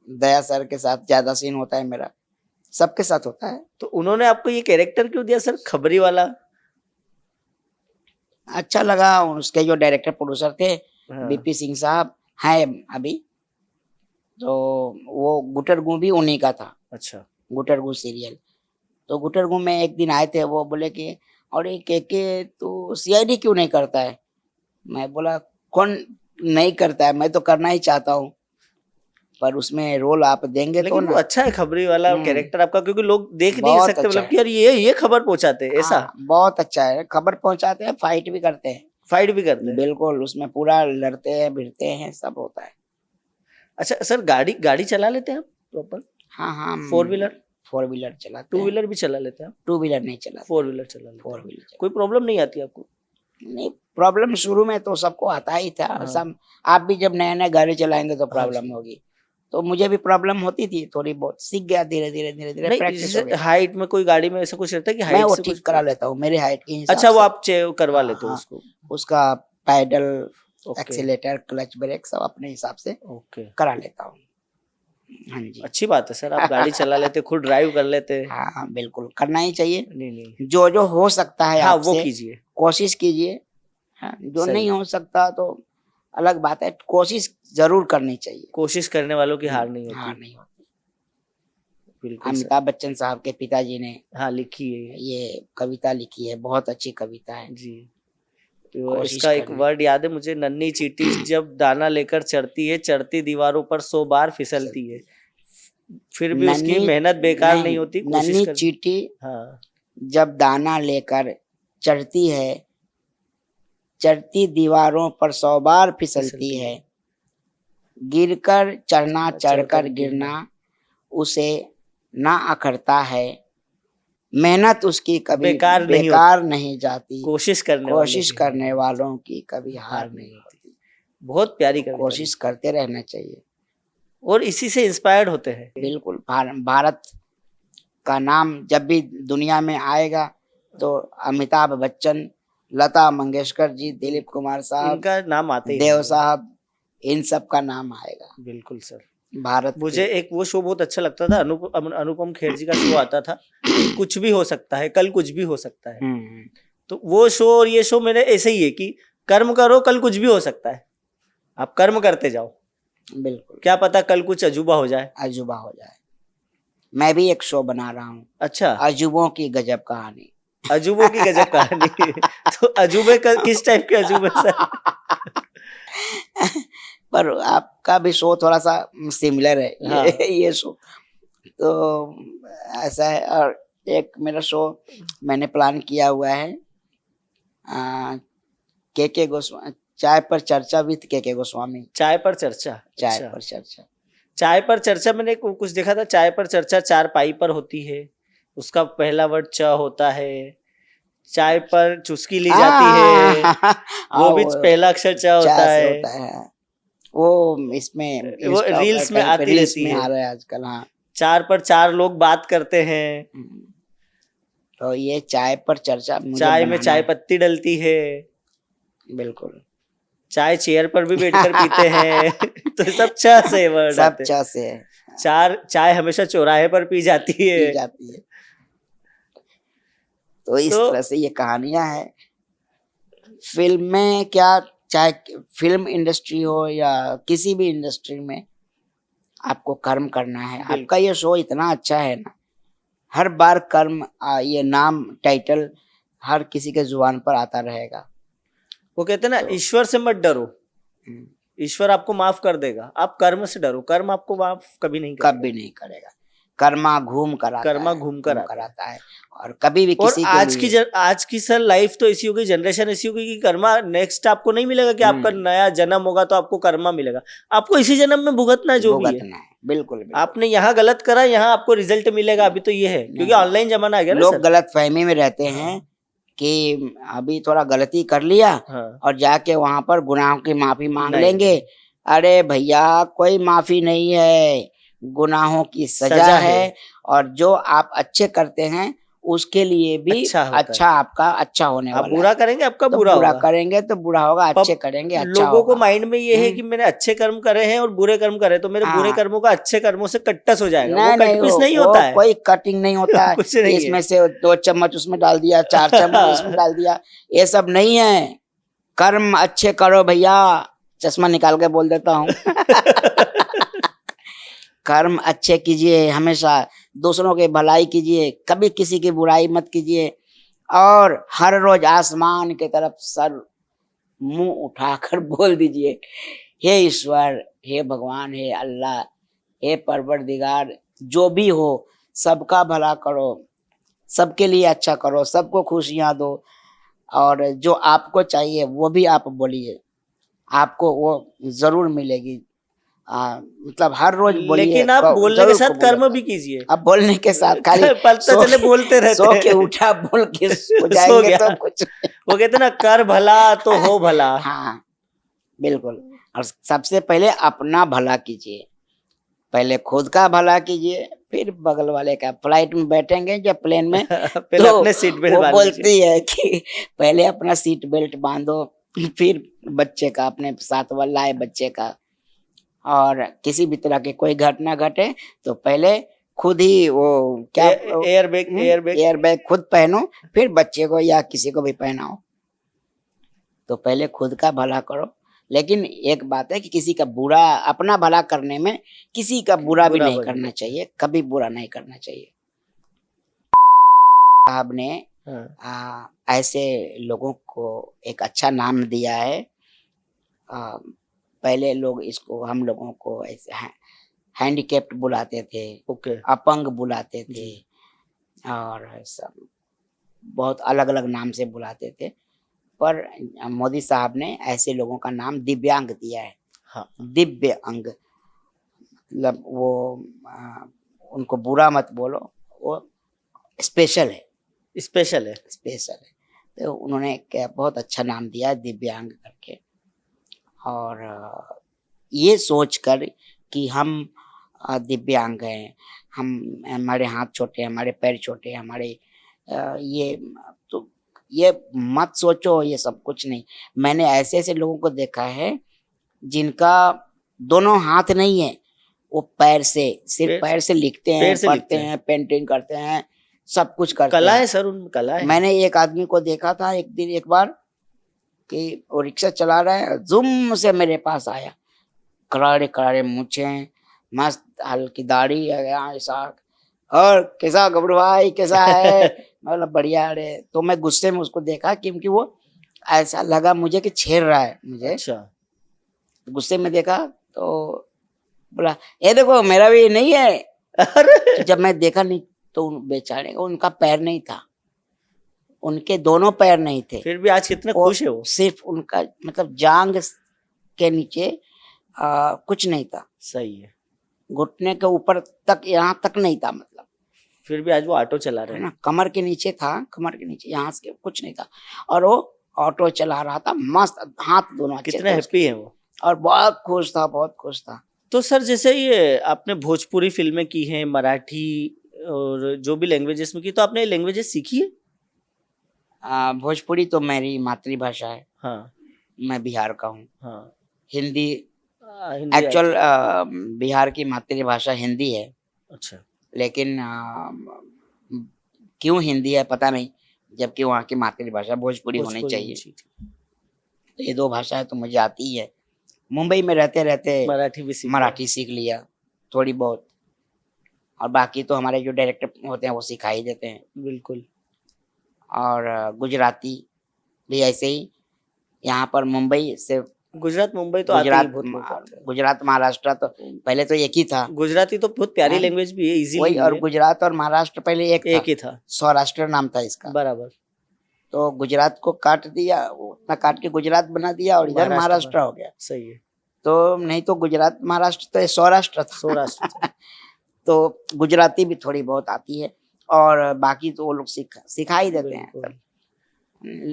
दया सर के साथ ज्यादा सीन होता है मेरा, सबके साथ होता है। तो उन्होंने आपको ये कैरेक्टर क्यों दिया सर, खबरी वाला? अच्छा लगा, उसके जो डायरेक्टर प्रोड्यूसर थे हाँ, बीपी सिंह साहब हैं अभी, तो वो गुटरगू भी उन्हीं का था, अच्छा, गुटरगू सीरियल। तो गुटरगू में एक दिन आए थे, वो बोले कि और ये के तू सीआईडी क्यों नहीं करता है? मैं बोला कौन नहीं करता है, मैं तो करना ही चाहता हूँ, पर उसमें रोल आप देंगे तो लेकिन वो ना। अच्छा है खबरी वाला कैरेक्टर आपका, क्योंकि लोग देख नहीं बहुत सकते, अच्छा मतलब है। कि यार ये खबर पहुंचाते हैं ऐसा। हाँ, बहुत अच्छा है, खबर पहुंचाते हैं, फाइट भी करते हैं। फाइट भी करते हैं। बिल्कुल, उसमें पूरा लड़ते हैं, भिड़ते हैं, सब होता है। अच्छा सर, गाड़ी गाड़ी चला लेते हैं आप प्रॉपर? हाँ हाँ, फोर व्हीलर? 4 व्हीलर चलाते टू हैं। व्हीलर भी चला लेते हैं आप? 2 व्हीलर नहीं चलाते। 4 व्हीलर चला लेते हैं। 4 व्हीलर कोई प्रॉब्लम नहीं आती आपको? नहीं, प्रॉब्लम शुरू में तो सबको आता ही था। हाँ। सब, आप भी जब नया नया गाड़ी चलाएंगे तो हाँ प्रॉब्लम जी। होगी। तो मुझे भी प्रॉब्लम होती थी थोड़ी बहुत, सीख गया धीरे धीरे धीरे धीरे, नहीं, प्रैक्टिस हो जैसे गया। हाइट में कोई गाड़ी में ऐसा कुछ रहता है कि मैं हाइट वो से ठीक कुछ? करा लेता हूँ मेरी हाइट के हिसाब अच्छा, वो से। आप करवा हाँ, लेते हो हाँ, उसको? उसका pedal, okay accelerator, clutch brake सब अपने हिसाब से ओके, करा लेता हूँ। हाँ जी। अच्छी बात है सर, आप गाड़ी चला लेते, खुद ड्राइव कर लेते। हाँ हाँ, बिल्कुल करना ही चाहिए। नहीं नहीं, जो जो हो सकता है हाँ वो आपसे कीजिए। कोशिश कीजिए। हाँ, जो सही। नहीं हो सकता तो अलग बात है, कोशिश जरूर करनी चाहिए। कोशिश करने वालों की हार नहीं हार होती। नहीं होती। बिल्कुल सर। अमिताभ बच्चन साहब के पिताजी ने हाँ, लिखी है ये कविता लिखी है, बहुत अच्छी कविता है। जी। तो कोशिश इसका एक करनी। वर्ड याद है मुझे, नन्ही चींटी जब दाना लेकर चढ़ती है, चढ़ती दीवारों पर 100 बार फिसलती है, फिर भी उसकी नन्ही मेहनत बेकार नहीं होती, कोशिश नन्ही कर। चींटी हाँ, जब दाना लेकर चढ़ती है, चढ़ती दीवारों पर 100 बार फिसलती है, गिरकर चढ़ना, चढ़कर गिरना उसे ना अखरता है, मेहनत उसकी कभी बेकार नहीं जाती, कोशिश कोशिश करने वालों की कभी हार नहीं होती। बहुत प्यारी कविता कोशिश करते रहना चाहिए। और इसी से इंस्पायर्ड होते हैं। बिल्कुल, भारत का नाम जब भी दुनिया में आएगा तो अमिताभ बच्चन, लता मंगेशकर जी, दिलीप कुमार साहब, इनका नाम आते ही देव है। साहब, इन सब का नाम आएगा। बिल्कुल सर। भारत मुझे एक वो शो बहुत अच्छा लगता था, अनुपम खेर जी का शो आता था, कुछ भी हो सकता है, कल कुछ भी हो सकता है। तो वो शो और ये शो मेरे ऐसे ही है कि कर्म करो, कल कुछ भी हो सकता है, आप कर्म करते जाओ, बिल्कुल, क्या पता कल कुछ अजूबा हो जाए। अजूबा हो जाए। मैं भी एक शो बना रहा हूँ, अच्छा, अजूबों की गजब कहानी। अजूबों की गजब कहानी। तो अजूबे किस टाइप के अजूबे सर? पर आपका भी शो थोड़ा सा सिमिलर है। हाँ। ये शो तो ऐसा है। और एक मेरा शो मैंने प्लान किया हुआ है, के गोस्वामी, चाय पर चर्चा विद के गोस्वामी। चाय पर चर्चा? चाय अच्छा। पर चर्चा। चाय पर चर्चा मैंने कुछ देखा था, चाय पर चर्चा 4 पाई पर होती है, उसका पहला वर्ड च होता है, चाय पर चुस्की ली जाती है, वो भी पहला अक्षर च होता है। वो इसमें वो रील्स में आती रहती है, आ रहा है आजकल। हाँ, 4 पर 4 लोग बात करते हैं, तो ये चाय पर चर्चा मुझे चाय में बनाना चाय है। पत्ती डलती है, बिल्कुल, चाय चेयर पर भी बैठकर पीते हैं। तो सब च से वर्ड सब आते हैं। च से है। चाय हमेशा चौराहे पर पी जाती पी है। जाती है। तो इस तरह से ये कहानियां हैं। फिल्म में क्या, चाहे फिल्म इंडस्ट्री हो या किसी भी इंडस्ट्री में, आपको कर्म करना है। आपका ये शो इतना अच्छा है ना, हर बार कर्म, ये नाम, टाइटल हर किसी के जुबान पर आता रहेगा। वो कहते हैं ना, ईश्वर से मत डरो, ईश्वर आपको माफ कर देगा, आप कर्म से डरो, कर्म आपको माफ कभी नहीं करेगा। कभी नहीं करेगा। कर्मा घूम कर आता है और कभी भी किसी के आज की सर लाइफ तो ऐसी हो गई, जनरेशन ऐसी हो गई कि कर्मा नेक्स्ट आपको नहीं मिलेगा कि आपका नया जन्म होगा तो आपको कर्मा मिलेगा, आपको इसी जन्म में भुगतना है जो भी है। बिल्कुल, आपने यहाँ गलत करा, यहाँ आपको रिजल्ट मिलेगा। अभी तो ये है, क्योंकि ऑनलाइन जमाना आ गया ना। लोग गलत फहमी में रहते हैं कि अभी थोड़ा गलती कर लिया और जाके वहां पर गुनाहों की माफी मांग लेंगे। अरे भैया, कोई माफी नहीं है, गुनाहों की सजा है। और जो आप अच्छे करते हैं उसके लिए भी अच्छा आपका अच्छा होने वाला है। बुरा करेंगे आपका बुरा होगा, करेंगे तो बुरा होगा, अच्छे करेंगे अच्छा होगा। लोगों को माइंड में ये है कि मैंने अच्छे कर्म करे हैं और बुरे कर्म करे तो मेरे बुरे कर्मों का अच्छे कर्मों से कट्टस हो जाएगा। वो कटपिस नहीं होता है, कोई कटिंग नहीं होता है। कुछ नहीं इसमें से 2 चम्मच उसमें डाल दिया, 4 चम्मच इसमें डाल दिया, ये सब नहीं है। कर्म अच्छे करो भैया, चश्मा निकाल के बोल देता हूँ। कर्म अच्छे कीजिए, हमेशा दूसरों की भलाई कीजिए, कभी किसी की बुराई मत कीजिए। और हर रोज आसमान की तरफ सर मुंह उठाकर बोल दीजिए, हे ईश्वर, हे भगवान, हे अल्लाह, हे परवरदिगार, जो भी हो सबका भला करो, सबके लिए अच्छा करो, सबको खुशियां दो, और जो आपको चाहिए वो भी आप बोलिए, आपको वो जरूर मिलेगी। मतलब हर रोज बोलिए, लेकिन आप बोलने के जरूर साथ कबूल कर्म होता भी है। कीजिए। अब बोलने के साथ खाली पता सो चले बोलते रहते सो के हैं। उठा बोल के सो सो जाएंगे गया। तो कुछ वो कहते हैं ना, कर भला तो हो भला। हाँ बिल्कुल। और सबसे पहले अपना भला कीजिए, पहले खुद का भला कीजिए, फिर बगल वाले का। फ्लाइट में बैठेंगे या प्लेन में पहले तो अपने सीट बेल्ट वो बांध लीजिए। बोलती है कि पहले अपना सीट बेल्ट बांधो, फिर बच्चे का, अपने साथ वाला है बच्चे का। और किसी भी तरह की कोई घटना घटे तो पहले खुद ही वो क्या air bag, air bag. Air bag खुद पहनो, फिर बच्चे को या किसी को भी पहनाओ। तो पहले खुद का भला करो। लेकिन एक बात है कि किसी का बुरा, अपना भला करने में किसी का बुरा भी नहीं करना चाहिए, कभी बुरा नहीं करना चाहिए। साहब ने हाँ। ऐसे लोगों को एक अच्छा नाम दिया है। पहले लोग इसको, हम लोगों को ऐसे हैंडीकैप्ड बुलाते थे, ओके। अपंग बुलाते थे, और सब बहुत अलग अलग नाम से बुलाते थे। पर मोदी साहब ने ऐसे लोगों का नाम दिव्यांग दिया है। हाँ। दिव्य अंग, मतलब वो उनको बुरा मत बोलो, वो स्पेशल है, स्पेशल है। स्पेशल है। तो उन्होंने क्या बहुत अच्छा नाम दिया दिव्यांग करके। और ये सोचकर कि हम दिव्यांग हैं, हम, हमारे हाथ छोटे हैं, हमारे पैर छोटे हैं, हमारे ये, तो ये मत सोचो, ये सब कुछ नहीं। मैंने ऐसे ऐसे लोगों को देखा है जिनका दोनों हाथ नहीं है, वो पैर से, सिर्फ पैर से लिखते हैं, पढ़ते हैं, पेंटिंग करते हैं, सब कुछ करते हैं। कला है सर, उनमें कला है। मैंने एक आदमी को देखा था एक बार कि वो रिक्शा चला रहा है, जुम से मेरे पास आया, करारे करारे मूछे, मस्त हल्की दाढ़ी है ऐसा, और कैसा गबरू भाई कैसा है, मतलब बढ़िया। अरे तो मैं गुस्से में उसको देखा क्योंकि वो ऐसा लगा मुझे कि छेड़ रहा है मुझे। अच्छा। गुस्से में देखा तो बोला, ये देखो मेरा भी नहीं है। अरे जब मैं देखा नहीं तो बेचारे उनका पैर नहीं था, उनके दोनों पैर नहीं थे। फिर भी आज कितने खुश है वो। सिर्फ उनका मतलब जांग के नीचे कुछ नहीं था, सही है। घुटने के ऊपर तक, यहाँ तक नहीं था, मतलब फिर भी आज वो ऑटो चला रहे है हैं। ना, कमर के नीचे था, कमर के नीचे यहाँ से कुछ नहीं था, और वो ऑटो चला रहा था मस्त, हाथ दोनों अच्छे कितने थे हैप्पी है वो। और बहुत खुश था, बहुत खुश था। तो सर जैसे ये आपने भोजपुरी फिल्में की हैं, मराठी और जो भी लैंग्वेजेस में की, तो आपने लैंग्वेजेस सीखी है? भोजपुरी तो मेरी मातृभाषा है, हाँ। मैं बिहार का हूँ। हाँ। हिंदी, हिंदी एक्चुअल बिहार की मातृभाषा हिंदी है, अच्छा। लेकिन क्यों हिंदी है पता नहीं, जबकि वहाँ की मातृभाषा भोजपुरी होनी चाहिए। तो ये दो भाषाएं तो मुझे आती ही है। मुंबई में रहते रहते मराठी सीख लिया थोड़ी बहुत, और बाकी तो हमारे जो डायरेक्टर होते हैं वो सिखा ही देते हैं। बिल्कुल। और गुजराती भी ऐसे ही, यहाँ पर मुंबई से, गुजरात मुंबई तो आते ही बहुत लोग आते हैं। गुजरात महाराष्ट्र तो पहले तो एक ही था। गुजराती तो बहुत प्यारी लैंग्वेज भी है, इजीली वही, और गुजरात और महाराष्ट्र पहले एक ही था। सौराष्ट्र नाम था इसका। बराबर। तो गुजरात को काट दिया, उतना काट के गुजरात बना दिया, और इधर महाराष्ट्र हो गया। सही है। तो नहीं तो गुजरात महाराष्ट्र तो सौराष्ट्र था। सौराष्ट्र तो गुजराती भी थोड़ी बहुत आती है, और बाकी तो वो लोग सिखा ही देते हैं।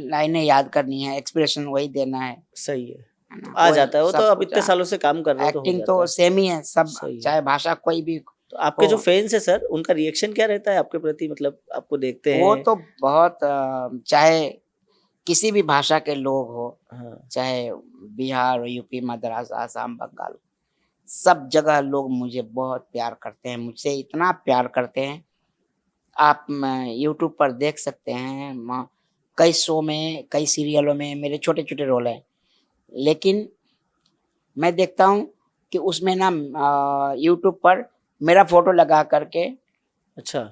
लाइनें याद करनी है, एक्सप्रेशन वही देना है। सही है, आ जाता है वो। तो अब इतने सालों से काम कर रहे हो, एक्टिंग तो सेम ही है सब, चाहे भाषा कोई भी। तो आपके जो फैंस है सर, उनका रिएक्शन क्या रहता है आपके प्रति, मतलब आपको देखते हैं? वो तो बहुत, चाहे किसी भी भाषा के लोग हो, चाहे बिहार, यूपी, मद्रास, आसाम, बंगाल, सब जगह लोग मुझे बहुत प्यार करते हैं, मुझसे इतना प्यार करते हैं। आप यूट्यूब पर देख सकते हैं, कई शो में, कई सीरियलों में मेरे छोटे छोटे रोल हैं, लेकिन मैं देखता हूँ कि उसमें ना यूट्यूब पर मेरा फोटो लगा करके अच्छा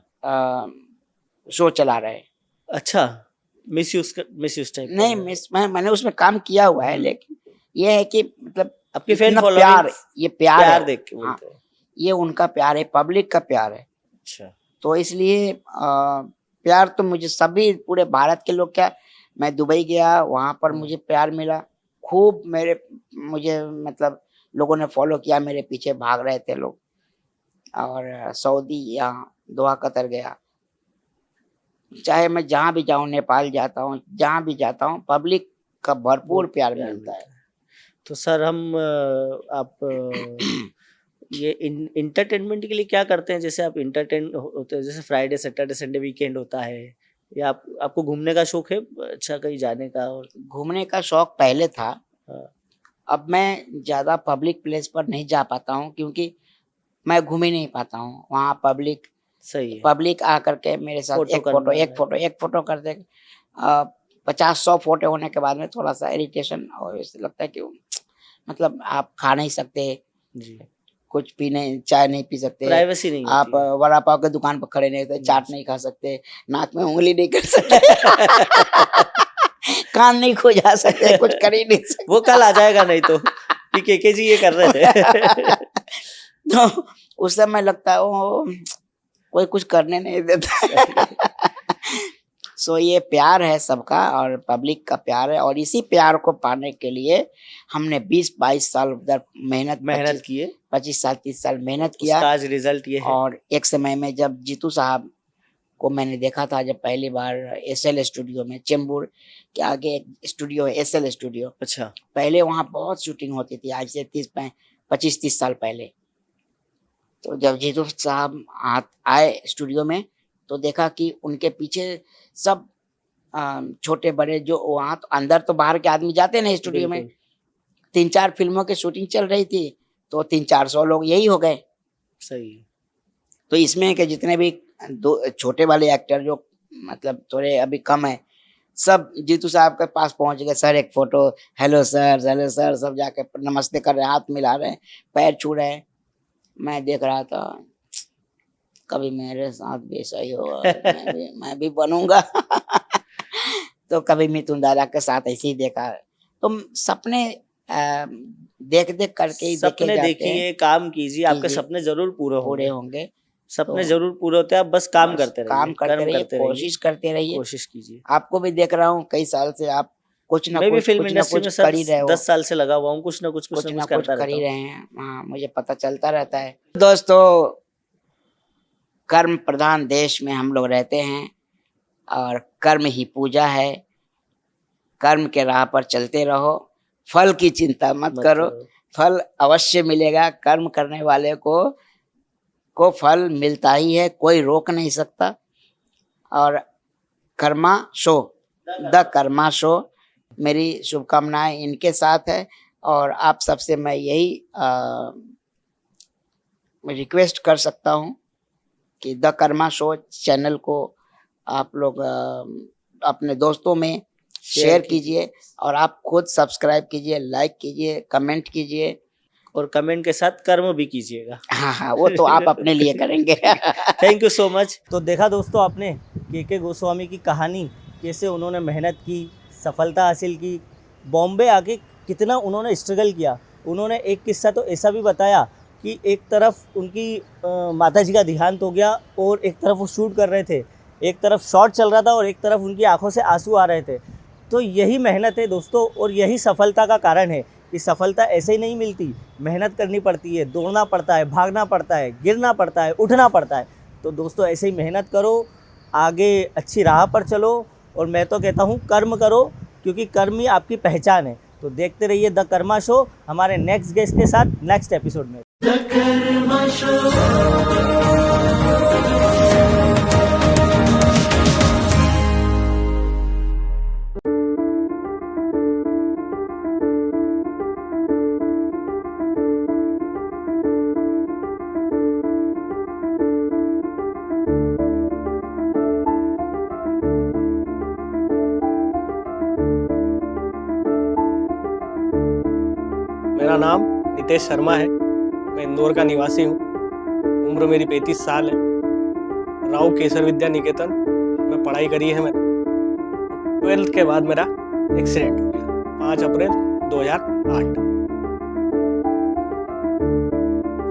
शो चला रहे हैं। अच्छा, मिसयूज टाइप नहीं मैंने उसमें काम किया हुआ है, लेकिन ये है कि मतलब आपकी फैन इतना फॉलोइंग प्यार, ये प्यार है, देख के हाँ, बोलते हैं। ये उनका प्यार है, पब्लिक का प्यार है। अच्छा, तो इसलिए प्यार तो मुझे सभी पूरे भारत के लोग, क्या मैं दुबई गया वहां पर मुझे प्यार मिला खूब, मुझे मतलब लोगों ने फॉलो किया, मेरे पीछे भाग रहे थे लोग। और सऊदी, यहाँ दोहा, कतर गया, चाहे मैं जहाँ भी जाऊं, नेपाल जाता हूँ, जहाँ भी जाता हूँ, पब्लिक का भरपूर प्यार मिलता है। तो सर आप ये इंटरटेनमेंट के लिए क्या करते हैं? जैसे आप इंटरटेन होते हैं, जैसे फ्राइडे सैटरडे संडे वीकेंड होता है, या आपको घूमने का शौक है, अच्छा कहीं जाने का? और घूमने का शौक पहले था, हाँ, अब मैं ज्यादा पब्लिक प्लेस पर नहीं जा पाता हूँ, क्योंकि मैं घूम ही नहीं पाता हूँ। वहाँ सही है, पब्लिक आकर के मेरे साथ फोटो एक फोटो कर दे। 50-100 फोटो होने के बाद में थोड़ा सा इरिटेशन, और ऐसे लगता है कि मतलब आप खा नहीं सकते, जी, कुछ चाय नहीं पी सकते, प्राइवेसी नहीं आप होती है। वड़ा पाव के दुकान पर खड़े नहीं होते, चाट नहीं खा सकते, नाक में उंगली नहीं कर सकते, कान नहीं खुजा सकते, कुछ कर ही नहीं सकते। वो कल आ जाएगा, नहीं तो कि केके जी ये कर रहे थे। तो उस समय लगता है वो कोई कुछ करने नहीं देता। सो ये प्यार है सबका, और पब्लिक का प्यार है, और इसी प्यार को पाने के लिए हमने 20-22 साल उधर मेहनत किए, 25 साल 30 साल मेहनत किया। उसका आज रिजल्ट ये है। और एक समय में जब जीतू साहब को मैंने देखा था, जब पहली बार एसएल स्टूडियो में, चेंबूर के आगे एक स्टूडियो है एसएल स्टूडियो, अच्छा, पहले वहाँ बहुत शूटिंग होती थी, आज से 25-30 साल पहले। तो जब जीतू साहब आए स्टूडियो में, तो देखा कि उनके पीछे सब छोटे बड़े, जो वहाँ तो अंदर तो बाहर के आदमी जाते ना स्टूडियो में, बिल्कुल 3-4 फिल्मों की शूटिंग चल रही थी, तो 300-400 लोग यही हो गए। सही है। तो इसमें के जितने भी दो छोटे वाले एक्टर जो मतलब थोड़े अभी कम है, सब जीतू साहब के पास पहुंच गए, सर एक फोटो, हेलो सर, सब जाके नमस्ते कर रहे हैं, हाथ मिला रहे हैं, पैर छू रहे हैं। मैं देख रहा था, कभी मेरे साथ भी ऐसा ही होगा, मैं भी बनूंगा। तो कभी मिथुन दादा के साथ ऐसे ही देखा। तो सपने देख देख करके ही देखे सपने जाते हैं, देखिए, काम कीजिए, आपके कीजिए, सपने जरूर पूरे पूरे होंगे। होंगे। सपने तो जरूर पूरे होते हैं, आप बस काम बस करते रहिए, काम करते कर्म रहिए, करते रहिए, कोशिश करते रहिए। कोशिश कीजिए। आपको भी देख रहा हूँ कई साल से, आप कुछ ना मैं भी कुछ फिल्म कुछ ना इंडस्ट्री में कुछ सर कर ही रहे हो, 10 साल से लगा हुआ हूँ, कुछ ना कुछ कुछ ना कुछ करता कर रहता ही हूँ। रहे हैं। हाँ, मुझे पता चलता रहता है। दोस्तों, कर्म प्रधान देश में हम लोग रहते हैं, और कर्म ही पूजा है। कर्म के राह पर चलते रहो, फल की चिंता मत करो, फल अवश्य मिलेगा। कर्म करने वाले को फल मिलता ही है, कोई रोक नहीं सकता। और Karma show, the karma show, मेरी शुभकामनाएं इनके साथ है। और आप सबसे मैं यही रिक्वेस्ट कर सकता हूँ कि द कर्मा शो चैनल को आप लोग अपने दोस्तों में शेयर कीजिए, और आप खुद सब्सक्राइब कीजिए, लाइक कीजिए, कमेंट कीजिए, और कमेंट के साथ कर्म भी कीजिएगा। हाँ, वो तो आप अपने लिए करेंगे। Thank you so much. तो देखा दोस्तों आपने केके गोस्वामी की कहानी, कैसे उन्होंने मेहनत की, सफलता हासिल की, बॉम्बे आके कितना उन्होंने स्ट्रगल किया। उन्होंने एक किस्सा तो ऐसा भी बताया कि एक तरफ उनकी माता जी का देहांत हो गया, और एक तरफ वो शूट कर रहे थे, एक तरफ शॉट चल रहा था, और एक तरफ उनकी आंखों से आंसू आ रहे थे। तो यही मेहनत है दोस्तों, और यही सफलता का कारण है कि सफलता ऐसे ही नहीं मिलती, मेहनत करनी पड़ती है, दौड़ना पड़ता है, भागना पड़ता है, गिरना पड़ता है, उठना पड़ता है। तो दोस्तों ऐसे ही मेहनत करो, आगे अच्छी राह पर चलो, और मैं तो कहता हूँ कर्म करो, क्योंकि कर्म ही आपकी पहचान है। तो देखते रहिए द कर्मा शो, हमारे नेक्स्ट गेस्ट के साथ नेक्स्ट एपिसोड में। The karma show. मेरा नाम नितेश शर्मा है, मैं इंदौर का निवासी हूँ। उम्र मेरी 35 साल है। राव केसर विद्या निकेतन में पढ़ाई करी है मैंने। 12th के बाद मेरा एक्सीडेंट हो गया 5 अप्रैल 2008।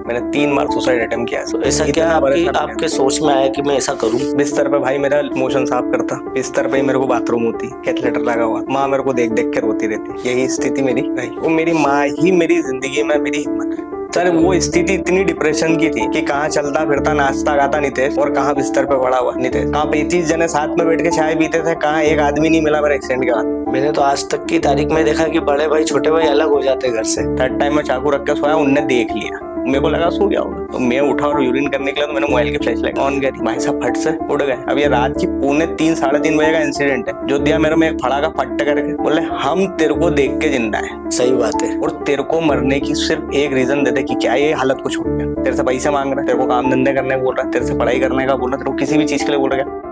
मैंने 3 बार सुसाइड अटेम्प्ट किया है। तो ऐसा क्या आपके सोच में आया कि मैं ऐसा करूं? बिस्तर पे भाई मेरा मोशन साफ करता, बिस्तर पे ही मेरे को बाथरूम होती, कैथलेटर लगा हुआ, माँ मेरे को देख देख के रोती रहती, यही स्थिति मेरी रही। वो मेरी माँ ही मेरी जिंदगी में मेरी हिम्मत है। सर वो स्थिति इतनी डिप्रेशन की थी कि कहाँ चलता फिरता नाचता गाता नितेश और कहाँ बिस्तर पे पड़ा हुआ नितेश, कहाँ 35 जने साथ में बैठ के चाय पीते थे, कहाँ एक आदमी नहीं मिला मेरे एक्सीडेंट के बाद। मैंने तो आज तक की तारीख में देखा कि बड़े भाई छोटे भाई अलग हो जाते घर से। थर्ड टाइम में चाकू रख के सोया, उनने देख लिया, मेरे को लगा सो गया होगा, तो मैं उठा और यूरिन करने के लिए तो मैंने मोबाइल की फ्लैश लाइट ऑन करी, भाई साहब फट से उड़ गए। अब ये रात की 2:45 साढ़े 3 बजे का इंसिडेंट है, जो दिया मेरे में एक फड़ा का फट करके बोले हम तेरे को देख के जिंदा है। सही बात है। और तेरे को मरने की सिर्फ एक रीजन देते कि क्या ये हालत को छोड़ गया, तेरे से पैसे मांग रहा है, तेरे को काम धंधे करने को बोल रहा है, तेरे से पढ़ाई करने का बोल रहा है, तेरे को किसी भी चीज के लिए बोल रहा है।